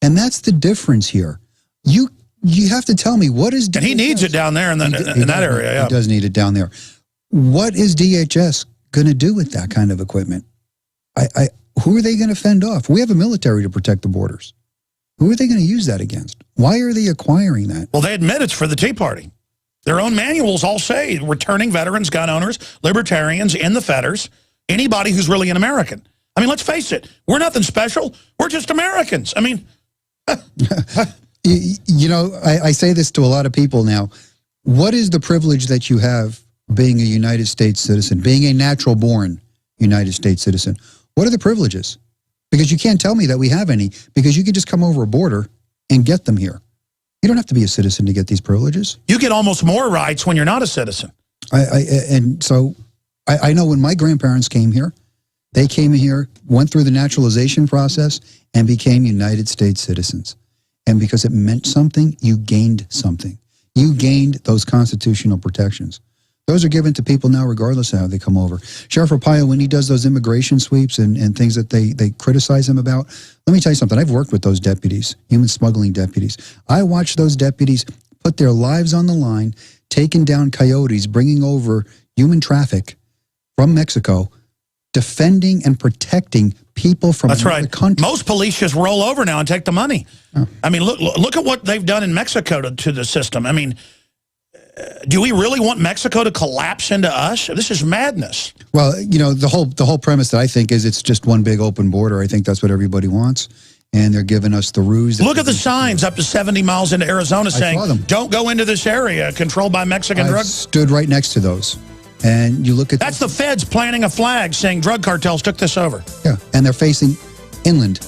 And that's the difference here. You have to tell me, what is DHS? And he needs it down there in that area. Yeah. He does need it down there. What is DHS going to do with that kind of equipment? Who are they going to fend off? We have a military to protect the borders. Who are they going to use that against? Why are they acquiring that? Well, they admit it's for the Tea Party. Their own manuals all say returning veterans, gun owners, libertarians, in the fetters, anybody who's really an American. I mean, let's face it. We're nothing special. We're just Americans. I mean... you know, I say this to a lot of people now. What is the privilege that you have being a United States citizen, being a natural-born United States citizen? What are the privileges? Because you can't tell me that we have any, because you can just come over a border and get them here. You don't have to be a citizen to get these privileges. You get almost more rights when you're not a citizen. And so I know when my grandparents came here, they came here, went through the naturalization process, and became United States citizens. And because it meant something, you gained something. You gained those constitutional protections. Those are given to people now regardless of how they come over. Sheriff Arpaio, when he does those immigration sweeps and things that they criticize him about, let me tell you something. I've worked with those deputies, human smuggling deputies. I watched those deputies put their lives on the line, taking down coyotes, bringing over human traffic from Mexico, defending and protecting people from another country. Most police just roll over now and take the money. Oh. I mean, look at what they've done in Mexico to the system. I mean, do we really want Mexico to collapse into us? This is madness. Well, you know, the whole premise that I think is it's just one big open border. I think that's what everybody wants. and they're giving us the ruse. Look at the signs up to 70 miles into Arizona saying, saw them. don't go into this area controlled by Mexican I drugs. stood right next to those. And you look at... That's the feds planting a flag saying drug cartels took this over. Yeah, and they're facing inland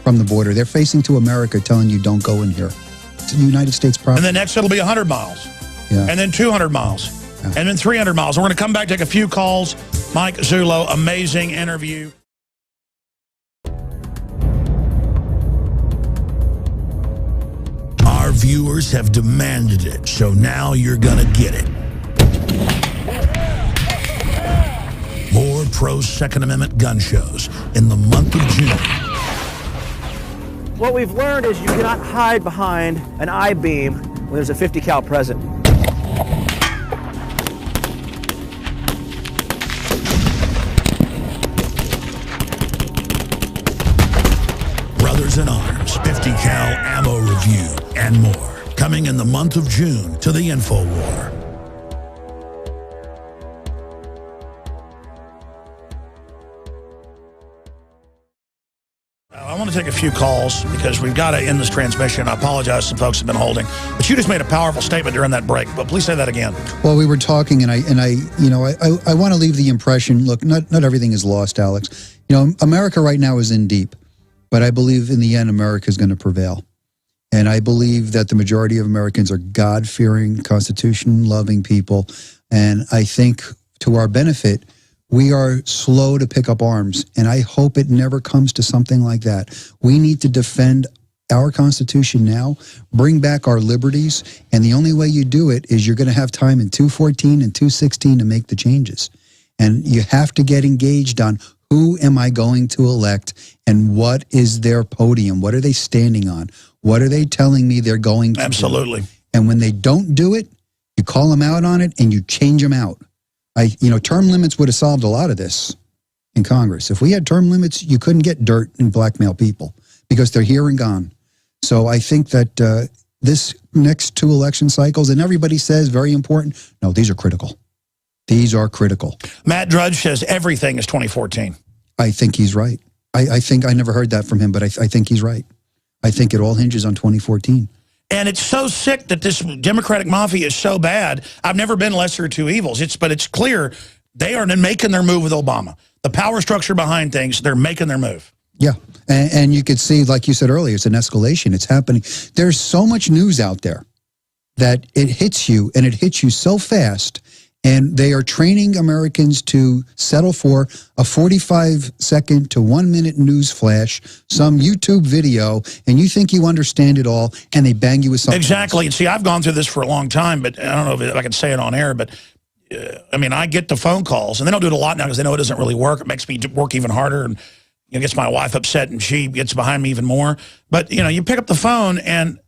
from the border. They're facing to America telling you don't go in here. It's the United States property. And then next it'll be 100 miles. Yeah. And then 200 miles. Yeah. And then 300 miles. And we're going to come back, take a few calls. Mike Zullo, amazing interview. Our viewers have demanded it, so now you're going to get it. More pro-Second Amendment gun shows in the month of June. What we've learned is you cannot hide behind an I-beam when there's a 50 cal present. Brothers in Arms, 50 cal ammo review, and more. Coming in the month of June to the InfoWar. I want to take a few calls because we've got to end this transmission. I apologize, some folks have been holding. But you just made a powerful statement during that break. But please say that again. Well, we were talking, and I want to leave the impression. Look, not everything is lost, Alex. You know, America right now is in deep, but I believe in the end, America is going to prevail, and I believe that the majority of Americans are God-fearing, Constitution-loving people, and I think to our benefit, we are slow to pick up arms, and I hope it never comes to something like that. We need to defend our Constitution now, bring back our liberties, and the only way you do it is you're going to have time in 214 and 216 to make the changes. And you have to get engaged on who am I going to elect and what is their podium? What are they standing on? What are they telling me they're going to Absolutely. do? And when they don't do it, you call them out on it and you change them out. Term limits would have solved a lot of this in Congress. If we had term limits, you couldn't get dirt and blackmail people because they're here and gone. So I think that this next 2 election cycles, and everybody says very important, no, these are critical. These are critical. Matt Drudge says everything is 2014. I think he's right. I think I never heard that from him, but I think he's right. I think it all hinges on 2014. And it's so sick that this Democratic mafia is so bad. I've never been lesser of two evils. But it's clear they are making their move with Obama. The power structure behind things, they're making their move. Yeah, and you could see, like you said earlier, it's an escalation. It's happening. There's so much news out there that it hits you, and it hits you so fast. And they are training Americans to settle for a 45-second to 1-minute news flash, some YouTube video, and you think you understand it all, and they bang you with something Exactly. And see, I've gone through this for a long time, but I don't know if I can say it on air, but I mean, I get the phone calls, and they don't do it a lot now because they know it doesn't really work. It makes me work even harder, and gets my wife upset, and she gets behind me even more. But, you pick up the phone, and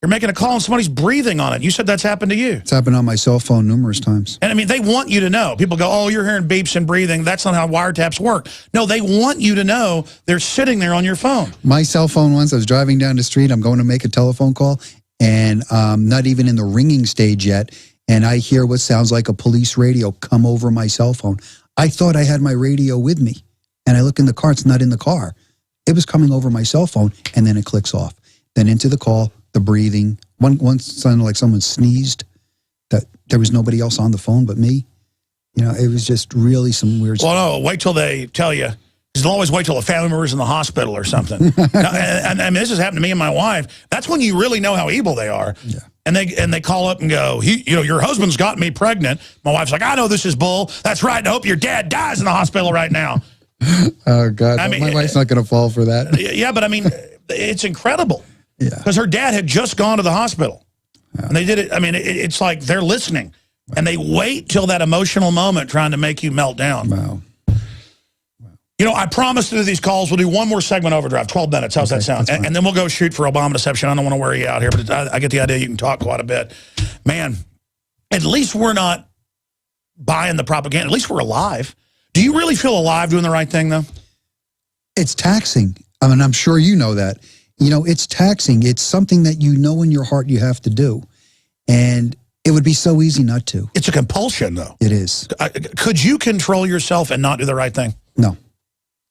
you're making a call and somebody's breathing on it. You said that's happened to you. It's happened on my cell phone numerous times. And I mean, they want you to know. People go, oh, you're hearing beeps and breathing. That's not how wiretaps work. No, they want you to know they're sitting there on your phone. My cell phone once, I was driving down the street. I'm going to make a telephone call, and not even in the ringing stage yet. And I hear what sounds like a police radio come over my cell phone. I thought I had my radio with me. And I look in the car, it's not in the car. It was coming over my cell phone, and then it clicks off. Then into the call, the breathing. One sounded like someone sneezed, that there was nobody else on the phone but me. It was just really some weird stuff. Well, no, wait till they tell you. Because they'll always wait till a family member's in the hospital or something. and this has happened to me and my wife. That's when you really know how evil they are. Yeah. And they call up and go, your husband's got me pregnant. My wife's like, I know this is bull. That's right. And I hope your dad dies in the hospital right now. Oh, God. I mean, my wife's not going to fall for that. Yeah, but I mean, it's incredible. Yeah. Because her dad had just gone to the hospital. Yeah. And they did it. I mean, it's like they're listening. Wow. And they wait till that emotional moment trying to make you melt down. Wow. I promised to do these calls. We'll do one more segment overdrive, 12 minutes. How's that sound? And then we'll go shoot for Obama deception. I don't want to wear you out here, but I get the idea you can talk quite a bit. Man, at least we're not buying the propaganda. At least we're alive. Do you really feel alive doing the right thing, though? It's taxing. I mean, I'm sure you know that. It's taxing. It's something that in your heart you have to do. And it would be so easy not to. It's a compulsion, though. It is. Could you control yourself and not do the right thing? No.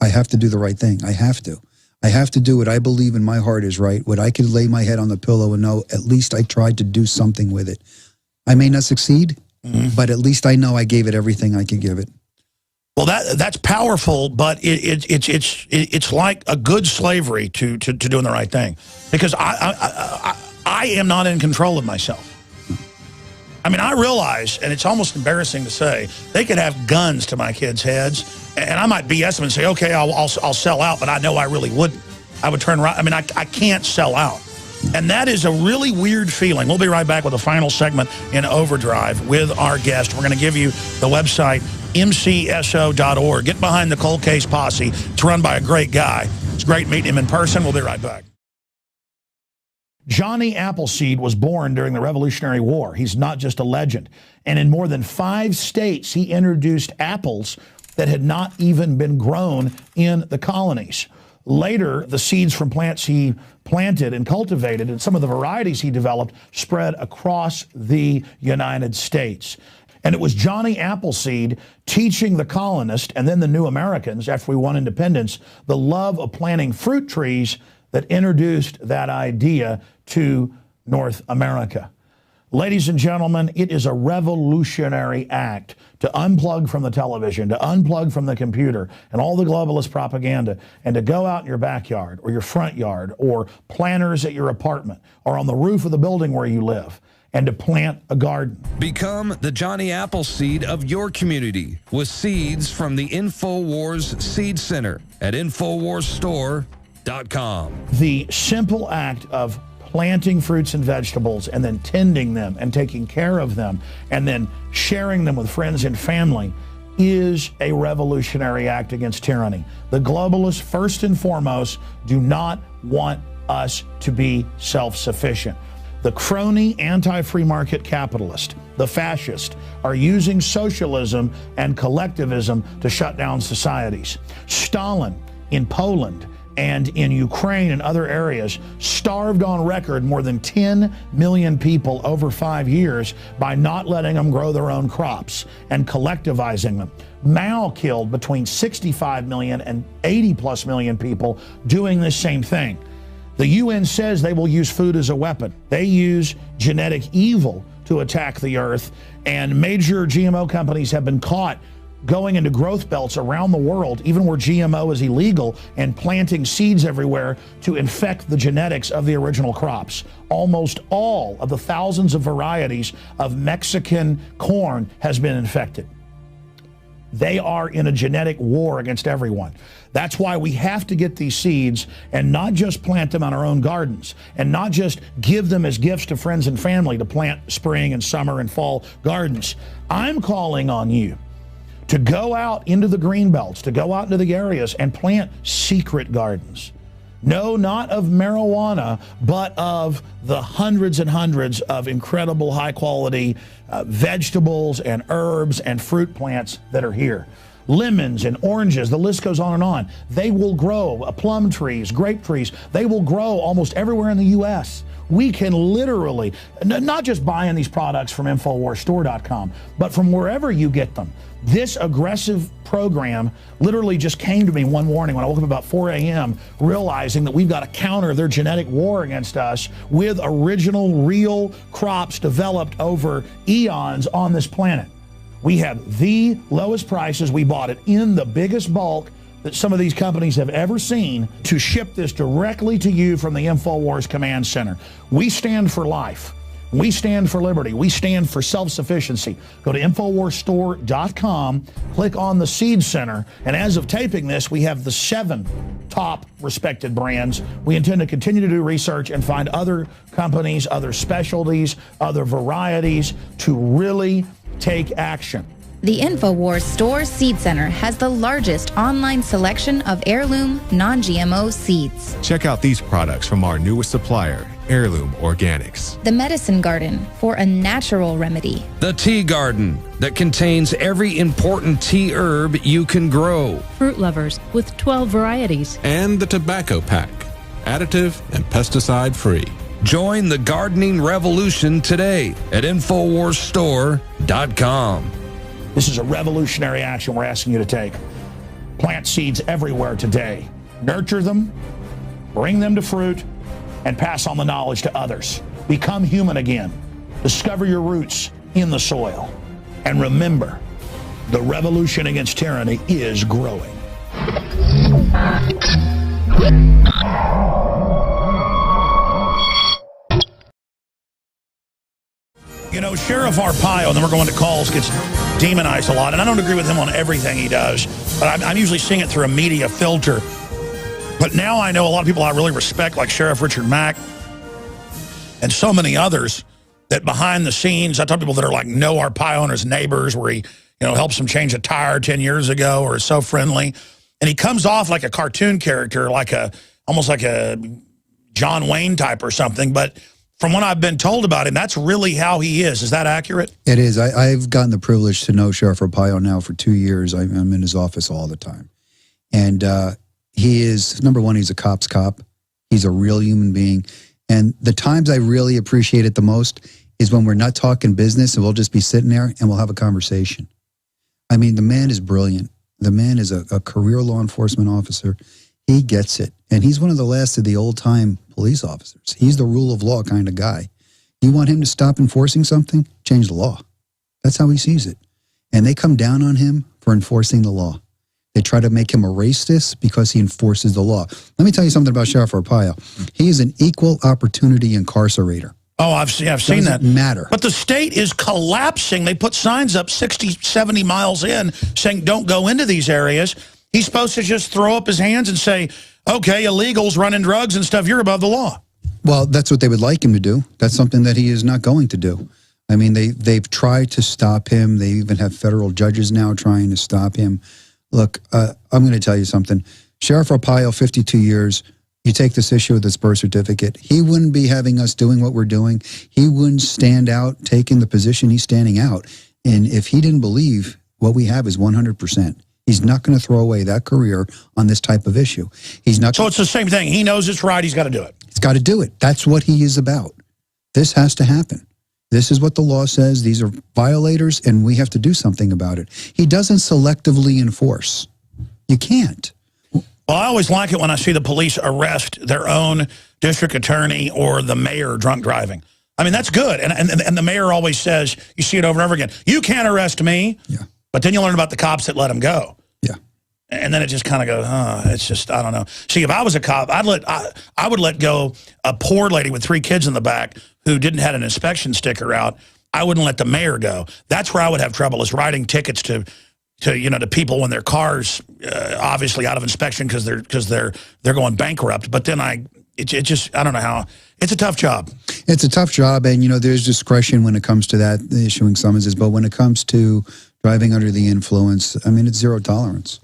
I have to do the right thing. I have to. I have to do what I believe in my heart is right, what I can lay my head on the pillow and know at least I tried to do something with it. I may not succeed, but at least I know I gave it everything I could give it. Well, that's powerful, but it's like a good slavery to doing the right thing, because I am not in control of myself. I mean, I realize, and it's almost embarrassing to say, they could have guns to my kids' heads, and I might BS them and say, okay, I'll sell out, but I know I really wouldn't. I would turn around. I mean, I can't sell out. And that is a really weird feeling. We'll be right back with a final segment in Overdrive with our guest. We're going to give you the website, mcso.org. Get behind the Cold Case Posse. It's run by a great guy. It's great meeting him in person. We'll be right back. Johnny Appleseed was born during the Revolutionary War. He's not just a legend. And in more than 5 states, he introduced apples that had not even been grown in the colonies. Later, the seeds from plants he planted and cultivated and some of the varieties he developed spread across the United States. And it was Johnny Appleseed teaching the colonists and then the new Americans, after we won independence, the love of planting fruit trees that introduced that idea to North America. Ladies and gentlemen, it is a revolutionary act to unplug from the television, to unplug from the computer and all the globalist propaganda, and to go out in your backyard or your front yard or planters at your apartment or on the roof of the building where you live, and to plant a garden. Become the Johnny Appleseed of your community with seeds from the InfoWars Seed Center at InfoWarsStore.com. The simple act of planting fruits and vegetables and then tending them and taking care of them and then sharing them with friends and family is a revolutionary act against tyranny. The globalists, first and foremost, do not want us to be self-sufficient. The crony anti-free market capitalist, the fascist, are using socialism and collectivism to shut down societies. Stalin in Poland and in Ukraine and other areas starved on record more than 10 million people over 5 years by not letting them grow their own crops and collectivizing them. Mao killed between 65 million and 80+ million people doing this same thing. The UN says they will use food as a weapon. They use genetic evil to attack the earth, and major GMO companies have been caught going into growth belts around the world, even where GMO is illegal, and planting seeds everywhere to infect the genetics of the original crops. Almost all of the thousands of varieties of Mexican corn has been infected. They are in a genetic war against everyone. That's why we have to get these seeds and not just plant them on our own gardens and not just give them as gifts to friends and family to plant spring and summer and fall gardens. I'm calling on you to go out into the green belts, to go out into the areas and plant secret gardens. No, not of marijuana, but of the hundreds and hundreds of incredible high-quality vegetables and herbs and fruit plants that are here. Lemons and oranges, the list goes on and on. They will grow, plum trees, grape trees, they will grow almost everywhere in the U.S. We can literally, not just buying these products from InfoWarsStore.com, but from wherever you get them. This aggressive program literally just came to me one morning when I woke up about 4 a.m. realizing that we've got to counter their genetic war against us with original, real crops developed over eons on this planet. We have the lowest prices. We bought it in the biggest bulk that some of these companies have ever seen to ship this directly to you from the InfoWars Command Center. We stand for life. We stand for liberty. We stand for self-sufficiency. Go to InfoWarsStore.com, click on the Seed Center, and as of taping this, we have the 7 top respected brands. We intend to continue to do research and find other companies, other specialties, other varieties to really take action. The InfoWars Store Seed Center has the largest online selection of heirloom, non-GMO seeds. Check out these products from our newest supplier, Heirloom Organics. The Medicine Garden for a natural remedy. The Tea Garden that contains every important tea herb you can grow. Fruit Lovers with 12 varieties. And the Tobacco Pack, additive and pesticide free. Join the gardening revolution today at InfoWarsStore.com. This is a revolutionary action we're asking you to take. Plant seeds everywhere today. Nurture them, bring them to fruit, and pass on the knowledge to others. Become human again. Discover your roots in the soil. And remember, the revolution against tyranny is growing. You know, Sheriff Arpaio, and then we're going to calls, gets demonized a lot. And I don't agree with him on everything he does, but I'm usually seeing it through a media filter. But now I know a lot of people I really respect, like Sheriff Richard Mack and so many others, that behind the scenes, I talk to people that are like know Arpaio and his neighbors, where he, you know, helps them change a tire 10 years ago, or is so friendly. And he comes off like a cartoon character, like almost like a John Wayne type or something. But from what I've been told about him, that's really how he is. Is that accurate? It is. I've gotten the privilege to know Sheriff Arpaio now for 2 years. I'm in his office all the time. And he is, number one, he's a cop's cop. He's a real human being. And the times I really appreciate it the most is when we're not talking business and we'll just be sitting there and we'll have a conversation. I mean, the man is brilliant. The man is a career law enforcement officer. He gets it. And he's one of the last of the old-time police officers. He's the rule of law kind of guy. You want him to stop enforcing something? Change the law. That's how he sees it. And they come down on him for enforcing the law. They try to make him erase this because he enforces the law. Let me tell you something about Sheriff Arpaio. He is an equal opportunity incarcerator. Oh, I've seen that. Doesn't matter. But the state is collapsing. They put signs up 60, 70 miles in saying don't go into these areas. He's supposed to just throw up his hands and say, okay, illegals running drugs and stuff, you're above the law. Well, that's what they would like him to do. That's something that he is not going to do. I mean, they've tried to stop him. They even have federal judges now trying to stop him. Look, I'm going to tell you something. Sheriff Arpaio, 52 years, you take this issue with this birth certificate, he wouldn't be having us doing what we're doing. He wouldn't stand out taking the position he's standing out. And if he didn't believe what we have is 100%, he's not going to throw away that career on this type of issue. He's not. So it's the same thing. He knows it's right. He's got to do it. He's got to do it. That's what he is about. This has to happen. This is what the law says. These are violators, and we have to do something about it. He doesn't selectively enforce. You can't. Well, I always like it when I see the police arrest their own district attorney or the mayor drunk driving. I mean, that's good. And the mayor always says, you see it over and over again, you can't arrest me. Yeah. But then you learn about the cops that let him go. Yeah. And then it just kind of goes, it's just, I don't know. See, if I was a cop, I would let go a poor lady with 3 kids in the back who didn't have an inspection sticker out. I wouldn't let the mayor go. That's where I would have trouble, is writing tickets to people when their cars obviously out of inspection because they're going bankrupt. But then it just, I don't know how. It's a tough job. It's a tough job, and there's discretion when it comes to that, the issuing summonses. But when it comes to driving under the influence, I mean, it's zero tolerance.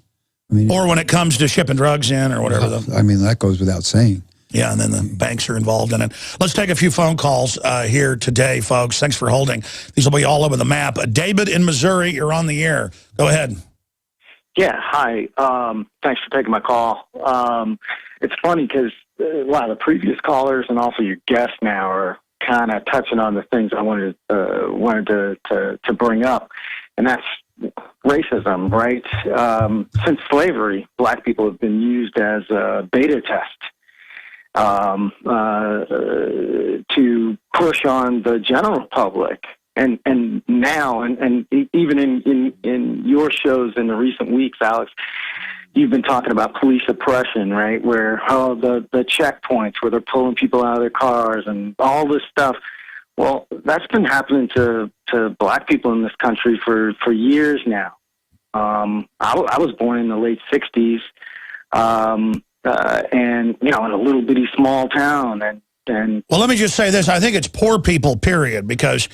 I mean, or when it comes to shipping drugs in or whatever. I mean, that goes without saying. Yeah, and then the banks are involved in it. Let's take a few phone calls here today, folks. Thanks for holding. These will be all over the map. David in Missouri, you're on the air. Go ahead. Yeah, hi. Thanks for taking my call. It's funny because a lot of the previous callers and also your guests now are kind of touching on the things I wanted to bring up, and that's racism, right? Since slavery, black people have been used as a beta test to push on the general public. And now, and even in your shows in the recent weeks, Alex, you've been talking about police oppression, right? Where the checkpoints where they're pulling people out of their cars and all this stuff. Well, that's been happening to black people in this country for years now. I was born in the late 60s, and in a little bitty small town. And well, let me just say this: I think it's poor people, period, because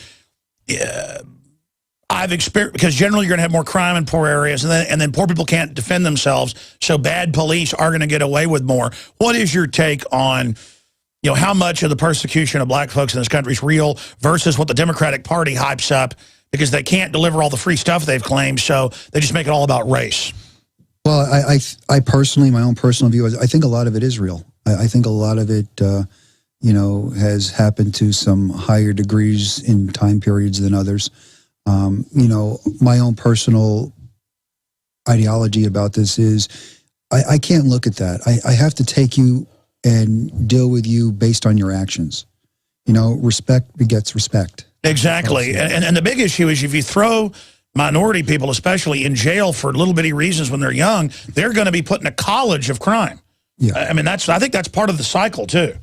I've experienced, because generally you're going to have more crime in poor areas, and then poor people can't defend themselves, so bad police are going to get away with more. What is your take on how much of the persecution of black folks in this country is real versus what the Democratic Party hypes up because they can't deliver all the free stuff they've claimed, so they just make it all about race? Well, I personally, my own personal view, I think a lot of it is real. I think a lot of it, has happened to some higher degrees in time periods than others. My own personal ideology about this is I can't look at that. I have to take you and deal with you based on your actions. You know, respect begets respect. Exactly. And the big issue is if you throw minority people, especially, in jail for little bitty reasons when they're young, they're going to be put in a college of crime. Yeah. I mean, I think that's part of the cycle, too.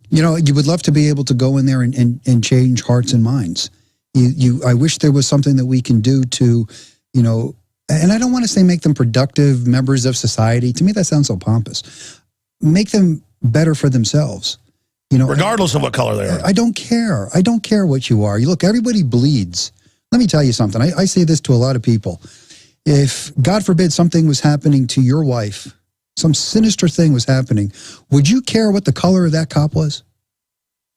You know, you would love to be able to go in there and change hearts and minds. I wish there was something that we can do to, you know, and I don't want to say make them productive members of society. To me, that sounds so pompous. Make them better for themselves. You know, regardless of what color they are. I don't care. I don't care what you are. You look, everybody bleeds. Let me tell you something. I say this to a lot of people. If, God forbid, something was happening to your wife, some sinister thing was happening, would you care what the color of that cop was?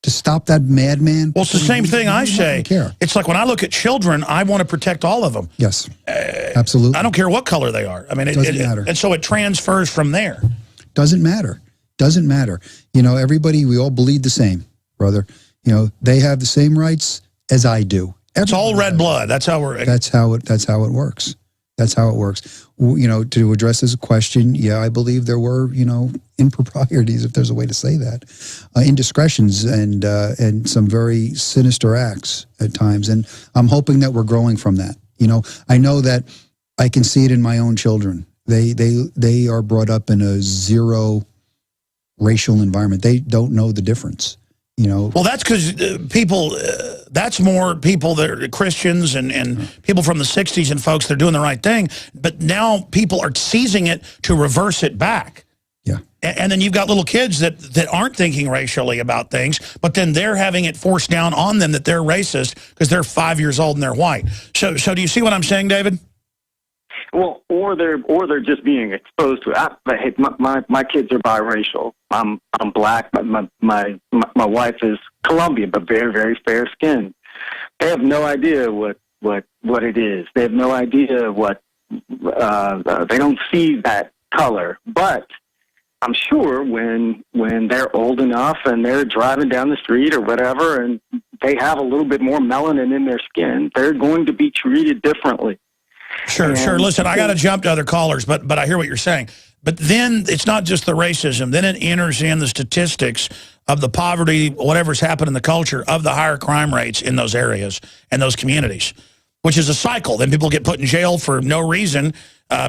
To stop that madman? Well, it's the same thing I say. Care. It's like when I look at children, I want to protect all of them. Yes, absolutely. I don't care what color they are. I mean, it doesn't matter. And so it transfers from there. Doesn't matter. Doesn't matter. You know, everybody, we all bleed the same, brother. You know, they have the same rights as I do. It's all red blood. That's how we're. That's how it works. That's how it works. You know, to address this question, yeah, I believe there were, you know, improprieties, if there's a way to say that, indiscretions and some very sinister acts at times. And I'm hoping that we're growing from that. You know, I know that I can see it in my own children. They are brought up in a zero racial environment. They don't know the difference. You know, well, that's because people, that's more people that are Christians and people from the 60s and folks that are doing the right thing. But now people are seizing it to reverse it back. Yeah. And then you've got little kids that aren't thinking racially about things, but then they're having it forced down on them that they're racist because they're 5 years old and they're white. So do you see what I'm saying, David? Well, or they're just being exposed to it. My kids are biracial. I'm black. My wife is Colombian, but very, very fair skinned. They have no idea what it is. They have no idea what they don't see that color. But I'm sure when they're old enough and they're driving down the street or whatever, and they have a little bit more melanin in their skin, they're going to be treated differently. Sure. Listen, I got to jump to other callers, but I hear what you're saying. But then it's not just the racism. Then it enters in the statistics of the poverty, whatever's happened in the culture, of the higher crime rates in those areas and those communities, which is a cycle. Then people get put in jail for no reason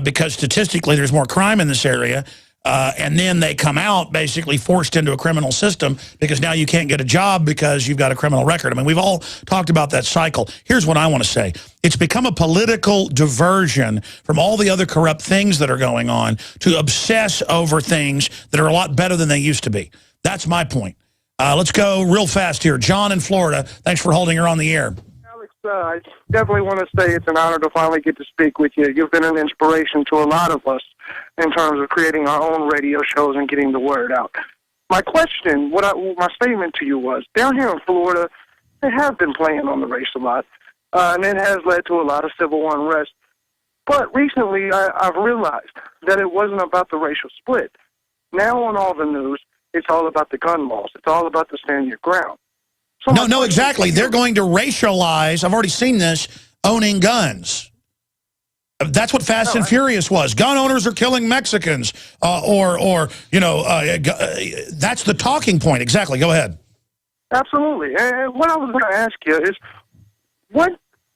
because statistically there's more crime in this area. And then they come out basically forced into a criminal system because now you can't get a job because you've got a criminal record. I mean, we've all talked about that cycle. Here's what I want to say. It's become a political diversion from all the other corrupt things that are going on to obsess over things that are a lot better than they used to be. That's my point. Let's go real fast here. John in Florida, thanks for holding her on the air. Alex, I definitely want to say it's an honor to finally get to speak with you. You've been an inspiration to a lot of us in terms of creating our own radio shows and getting the word out. My question, my statement to you was, down here in Florida, they have been playing on the race a lot, and it has led to a lot of civil unrest. But recently, I've realized that it wasn't about the racial split. Now on all the news, it's all about the gun laws. It's all about the stand your ground. So no, exactly. They're going to racialize, I've already seen this, owning guns. That's what Fast and Furious was. Gun owners are killing Mexicans, or you know, that's the talking point. Exactly. Go ahead. Absolutely. And what I was going to ask you is, what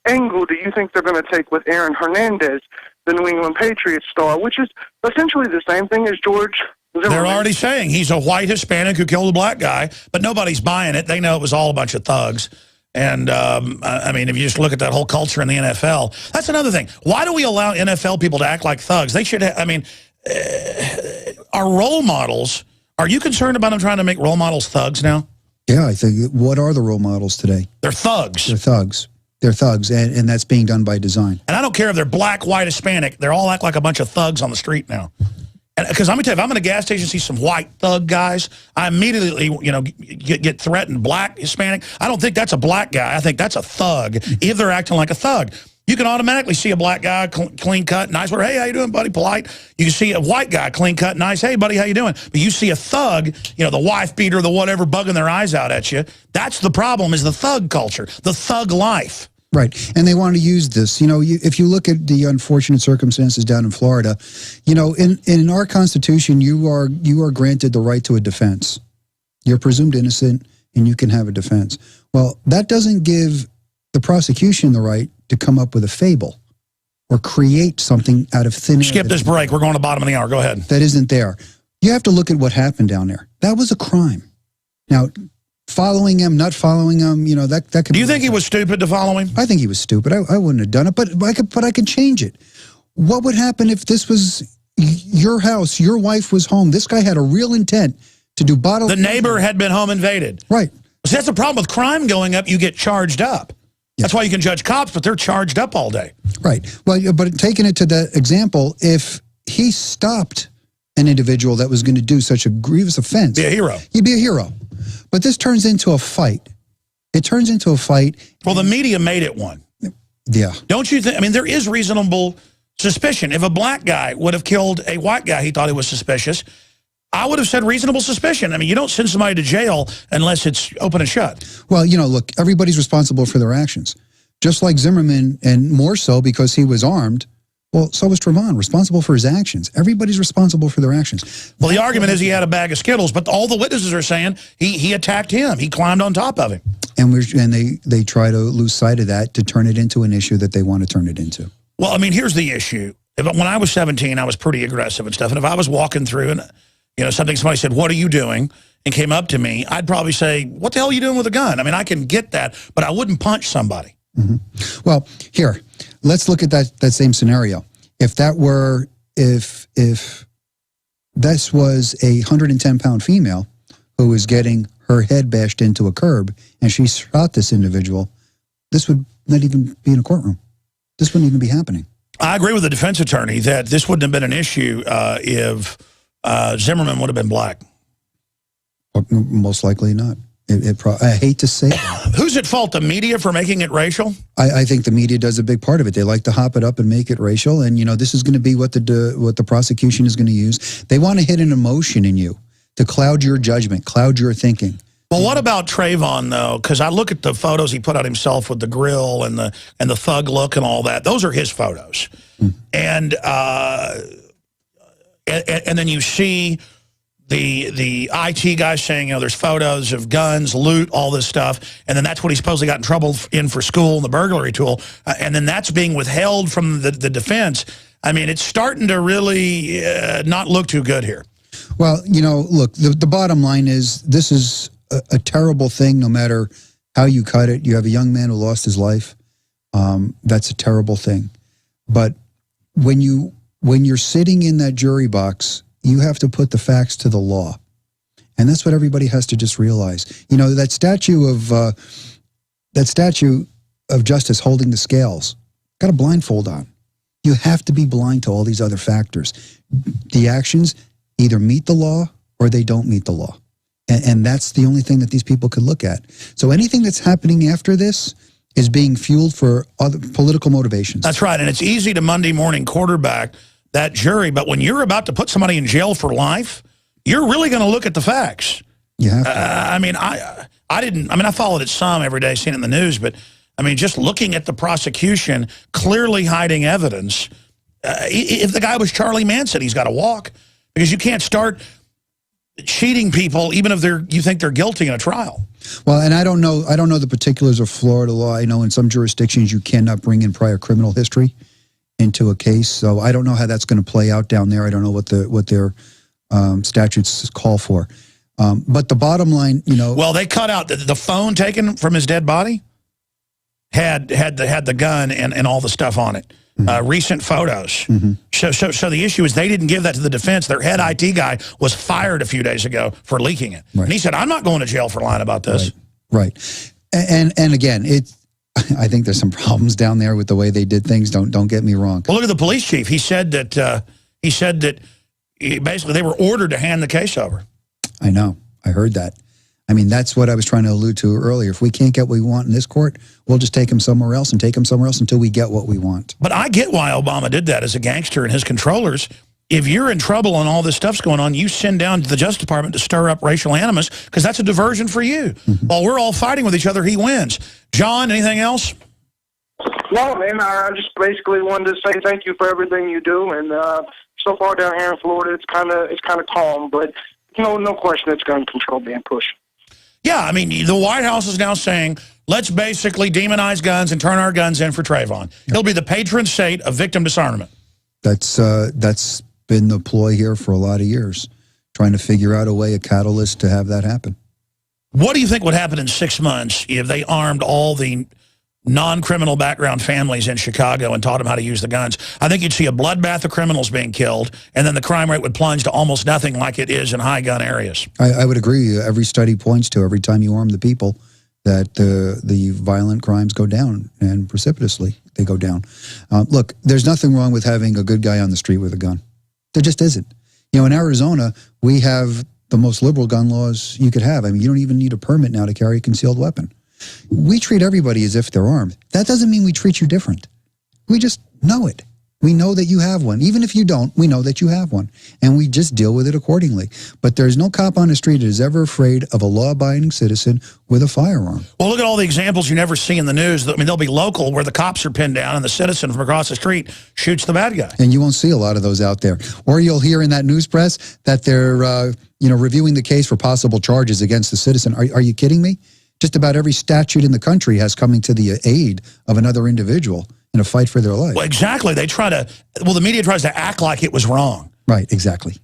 angle do you think they're going to take with Aaron Hernandez, the New England Patriots star, which is essentially the same thing as George Zimmerman? They're already saying he's a white Hispanic who killed a black guy, but nobody's buying it. They know it was all a bunch of thugs. And, I mean, if you just look at that whole culture in the NFL, that's another thing. Why do we allow NFL people to act like thugs? They should have, I mean, our role models, are you concerned about them trying to make role models thugs now? Yeah, I think, what are the role models today? They're thugs. They're thugs. They're thugs, and that's being done by design. And I don't care if they're black, white, Hispanic. They all act like a bunch of thugs on the street now. Because I'm going to tell you, if I'm in a gas station and see some white thug guys, I immediately, you know, get threatened. Black, Hispanic. I don't think that's a black guy. I think that's a thug, if they're acting like a thug. You can automatically see a black guy, clean cut, nice. Hey, how you doing, buddy? Polite. You can see a white guy, clean cut, nice. Hey, buddy, how you doing? But you see a thug, you know, the wife beater, the whatever, bugging their eyes out at you. That's the problem, is the thug culture, the thug life. Right. And they want to use this. You know, if you look at the unfortunate circumstances down in Florida, you know, in our Constitution, you are granted the right to a defense. You're presumed innocent and you can have a defense. Well, that doesn't give the prosecution the right to come up with a fable or create something out of thin air. Skip this break. We're going to the bottom of the hour. Go ahead. That isn't there. You have to look at what happened down there. That was a crime. Now, following him, not following him, you know, that could. Do you think he was stupid to follow him? I think he was stupid. I wouldn't have done it, but I could change it. What would happen if this was your house, your wife was home, this guy had a real intent to do bodily The neighbor had been home invaded. Right. See, that's the problem with crime going up. You get charged up. Yeah. That's why you can judge cops, but they're charged up all day. Right. Well, but taking it to the example, if he stopped an individual that was going to do such a grievous offense, be a hero. He'd be a hero. But this turns into a fight. It turns into a fight. Well, the media made it one. Yeah. Don't you think? I mean, there is reasonable suspicion. If a black guy would have killed a white guy he thought he was suspicious, I would have said reasonable suspicion. I mean, you don't send somebody to jail unless it's open and shut. Well, you know, look, everybody's responsible for their actions. Just like Zimmerman, and more so because he was armed, well, so was Trayvon, responsible for his actions. Everybody's responsible for their actions. Well, the argument is he had a bag of Skittles, but all the witnesses are saying he attacked him. He climbed on top of him. And they try to lose sight of that to turn it into an issue that they want to turn it into. Well, I mean, here's the issue. When I was 17, I was pretty aggressive and stuff. And if I was walking through and, you know, somebody said, "What are you doing?" and came up to me, I'd probably say, "What the hell are you doing with a gun?" I mean, I can get that, but I wouldn't punch somebody. Mm-hmm. Well, here, let's look at that same scenario. If that were, if this was a 110-pound female who was getting her head bashed into a curb and she shot this individual, this would not even be in a courtroom. This wouldn't even be happening. I agree with the defense attorney that this wouldn't have been an issue if Zimmerman would have been black. Most likely not. I hate to say that. Who's at fault? The media for making it racial? I think the media does a big part of it. They like to hop it up and make it racial. And, you know, this is going to be what the prosecution is going to use. They want to hit an emotion in you to cloud your judgment, cloud your thinking. Well, what about Trayvon, though? Because I look at the photos he put out himself with the grill and the thug look and all that. Those are his photos. And then you see the IT guy saying, you know, there's photos of guns, loot, all this stuff, and then that's what he supposedly got in trouble in for school and the burglary tool, and then that's being withheld from the defense. I mean, it's starting to really not look too good here. Well, you know, look, the bottom line is this is a terrible thing no matter how you cut it. You have a young man who lost his life. That's a terrible thing. But when you're sitting in that jury box, you have to put the facts to the law. And that's what everybody has to just realize. You know, that statue of justice holding the scales, got a blindfold on. You have to be blind to all these other factors. The actions either meet the law or they don't meet the law. And that's the only thing that these people could look at. So anything that's happening after this is being fueled for other political motivations. That's right. And it's easy to Monday morning quarterback that jury, but when you're about to put somebody in jail for life, you're really going to look at the facts. You have to. I mean, I followed it some every day, seen it in the news, but I mean, just looking at the prosecution, clearly hiding evidence. If the guy was Charlie Manson, he's got to walk, because you can't start cheating people even if you think they're guilty in a trial. Well, and I don't know the particulars of Florida law. I know in some jurisdictions you cannot bring in prior criminal history into a case, so I don't know how that's going to play out down there. I don't know what their statutes call for. But the bottom line, you know, well, they cut out the phone taken from his dead body had the gun and all the stuff on it. Recent photos. So the issue is they didn't give that to the defense. Their head IT guy was fired a few days ago for leaking it, and he said, "I'm not going to jail for lying about this." Right. And again, I think there's some problems down there with the way they did things. Don't get me wrong. Well, look at the police chief. He said that basically they were ordered to hand the case over. I know. I heard that. I mean, that's what I was trying to allude to earlier. If we can't get what we want in this court, we'll just take him somewhere else and take him somewhere else until we get what we want. But I get why Obama did that as a gangster and his controllers. If you're in trouble and all this stuff's going on, you send down to the Justice Department to stir up racial animus, because that's a diversion for you. While we're all fighting with each other, he wins. John, anything else? No, man, I just basically wanted to say thank you for everything you do, and so far down here in Florida, it's kind of calm, but no question it's gun control being pushed. Yeah, I mean, the White House is now saying, let's basically demonize guns and turn our guns in for Trayvon. He'll be the patron saint of victim disarmament. That's been the ploy here for a lot of years, trying to figure out a way, a catalyst to have that happen. What do you think would happen in 6 months if they armed all the non-criminal background families in Chicago and taught them how to use the guns? I think you'd see a bloodbath of criminals being killed, and then the crime rate would plunge to almost nothing like it is in high gun areas. I would agree. Every study points to every time you arm the people that the violent crimes go down, and precipitously they go down. Look, there's nothing wrong with having a good guy on the street with a gun. There just isn't. You know, in Arizona, we have the most liberal gun laws you could have. I mean, you don't even need a permit now to carry a concealed weapon. We treat everybody as if they're armed. That doesn't mean we treat you different. We just know it. We know that you have one. Even if you don't, we know that you have one. And we just deal with it accordingly. But there's no cop on the street that is ever afraid of a law-abiding citizen with a firearm. Well, look at all the examples you never see in the news. I mean, they'll be local where the cops are pinned down and the citizen from across the street shoots the bad guy. And you won't see a lot of those out there. Or you'll hear in that news press that they're reviewing the case for possible charges against the citizen. Are you kidding me? Just about every statute in the country has coming to the aid of another individual in a fight for their life. Well, exactly. They try to, the media tries to act like it was wrong. Right, exactly.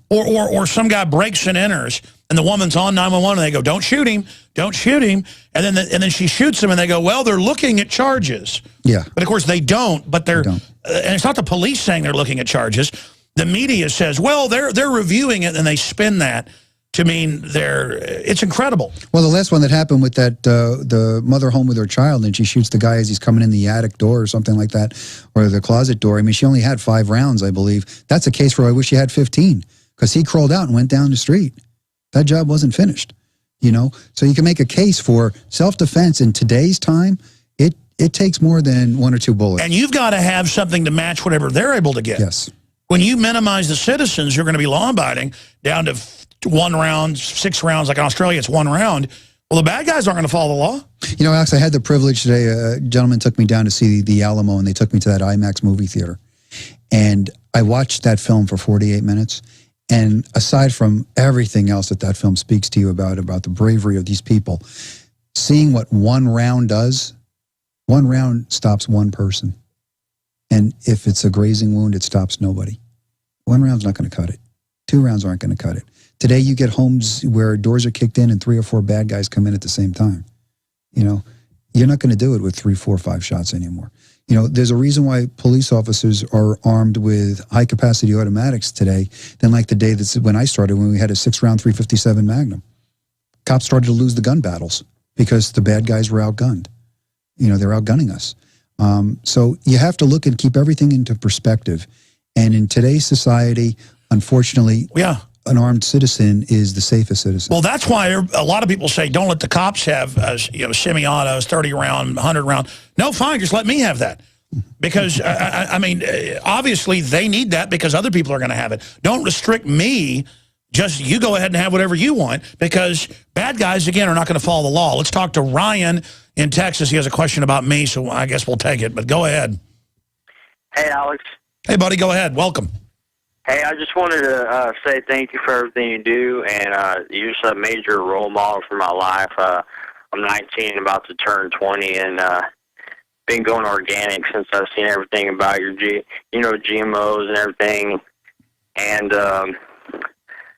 Or some guy breaks and enters, and the woman's on 911, and they go, don't shoot him. And then she shoots him, and they go, well, they're looking at charges. Yeah. But, of course, they don't. But and it's not the police saying they're looking at charges. The media says, well, they're reviewing it, and they spin that to mean it's incredible. Well, the last one that happened with that, the mother home with her child, and she shoots the guy as he's coming in the attic door or something like that, or the closet door. I mean, she only had 5 rounds, I believe. That's a case where I wish she had 15, because he crawled out and went down the street. That job wasn't finished, you know? So you can make a case for self-defense in today's time. It takes more than 1 or 2 bullets. And you've got to have something to match whatever they're able to get. Yes. When you minimize the citizens, you're going to be law-abiding down to 1 round, 6 rounds. Like in Australia, it's 1 round. Well, the bad guys aren't going to follow the law. You know, Alex, I had the privilege today. A gentleman took me down to see the Alamo, and they took me to that IMAX movie theater. And I watched that film for 48 minutes. And aside from everything else that film speaks to you about the bravery of these people, seeing what 1 round does, 1 round stops 1 person. And if it's a grazing wound, it stops nobody. 1 round's not going to cut it. 2 rounds aren't going to cut it. Today, you get homes where doors are kicked in and 3 or 4 bad guys come in at the same time. You know, you're not going to do it with 3, 4, 5 shots anymore. You know, there's a reason why police officers are armed with high-capacity automatics today than like the day when I started, when we had a 6-round 357 Magnum. Cops started to lose the gun battles because the bad guys were outgunned. You know, they're outgunning us. So you have to look and keep everything into perspective. And in today's society, unfortunately, an armed citizen is the safest citizen. Well, that's why a lot of people say, don't let the cops have semi-autos, 30-round, 100-round. No, fine, just let me have that. Because, I mean, obviously they need that because other people are going to have it. Don't restrict me. Just you go ahead and have whatever you want, because bad guys, again, are not going to follow the law. Let's talk to Ryan in Texas. He has a question about me, so I guess we'll take it. But go ahead. Hey, Alex. Hey, buddy, go ahead. Welcome. Hey, I just wanted to say thank you for everything you do, and you're just a major role model for my life. I'm 19, about to turn 20, and been going organic since I've seen everything about your GMOs and everything. And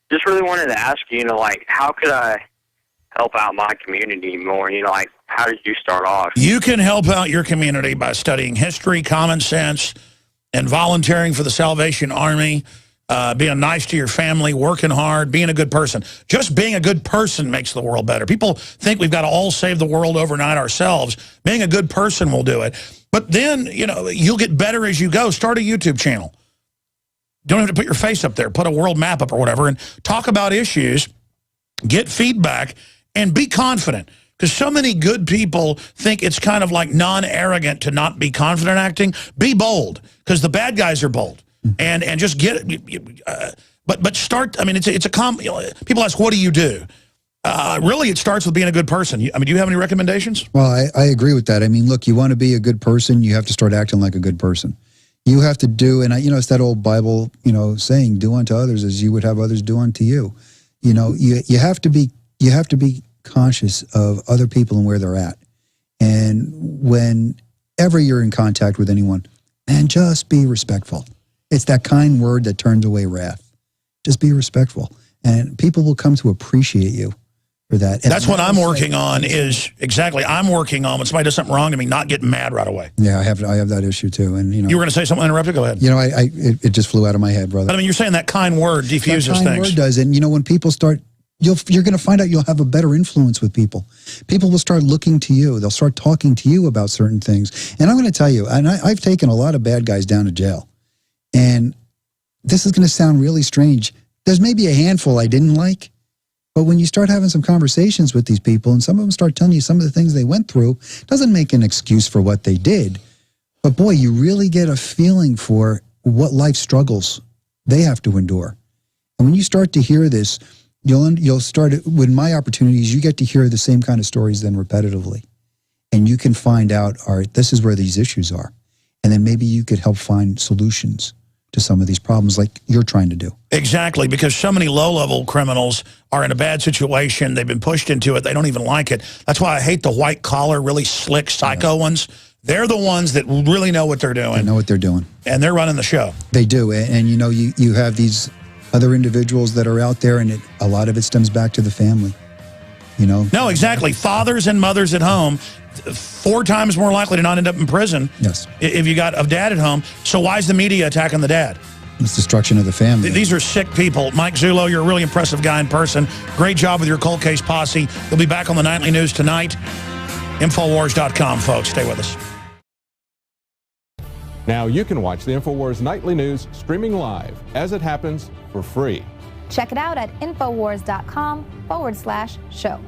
just really wanted to ask you, like, how could I help out my community more? Like, how did you start off? You can help out your community by studying history, common sense, and volunteering for the Salvation Army, being nice to your family, working hard, being a good person. Just being a good person makes the world better. People think we've got to all save the world overnight ourselves. Being a good person will do it. But then, you'll get better as you go. Start a YouTube channel. Don't have to put your face up there. Put a world map up or whatever and talk about issues, get feedback, and be confident. Because so many good people think it's kind of like non-arrogant to not be confident acting. Be bold, because the bad guys are bold. And just get it. But start, I mean, people ask, what do you do? Really, it starts with being a good person. I mean, do you have any recommendations? Well, I agree with that. I mean, look, you want to be a good person, you have to start acting like a good person. You have to do, and it's that old Bible, saying, "Do unto others as you would have others do unto you." You have to be conscious of other people and where they're at. And whenever you're in contact with anyone, man, just be respectful. It's that kind word that turns away wrath. Just be respectful, and people will come to appreciate you for that. And that's what I'm working on. I'm working on when somebody does something wrong to me, not getting mad right away. Yeah, I have that issue too. And you were going to say something, interrupted. Go ahead. It just flew out of my head, brother. But I mean, you're saying that kind word defuses things. That kind word does, and when people start, you're going to find out you'll have a better influence with people. People will start looking to you. They'll start talking to you about certain things. And I'm going to tell you, and I've taken a lot of bad guys down to jail. And this is going to sound really strange. There's maybe a handful I didn't like. But when you start having some conversations with these people and some of them start telling you some of the things they went through, doesn't make an excuse for what they did. But boy, you really get a feeling for what life struggles they have to endure. And when you start to hear this, you'll start, with my opportunities, you get to hear the same kind of stories then repetitively. And you can find out, all right, this is where these issues are. And then maybe you could help find solutions to some of these problems like you're trying to do. Exactly, because so many low-level criminals are in a bad situation. They've been pushed into it. They don't even like it. That's why I hate the white-collar, really slick psycho ones. They're the ones that really know what they're doing. They know what they're doing. And they're running the show. They do. And you have these other individuals that are out there, and a lot of it stems back to the family. No, exactly. Fathers and mothers at home, 4 times more likely to not end up in prison. Yes. If you got a dad at home. So why is the media attacking the dad? It's destruction of the family. These are sick people. Mike Zullo, you're a really impressive guy in person. Great job with your cold case posse. You'll be back on the Nightly News tonight. Infowars.com, folks. Stay with us. Now you can watch the InfoWars Nightly News streaming live as it happens for free. Check it out at Infowars.com/show.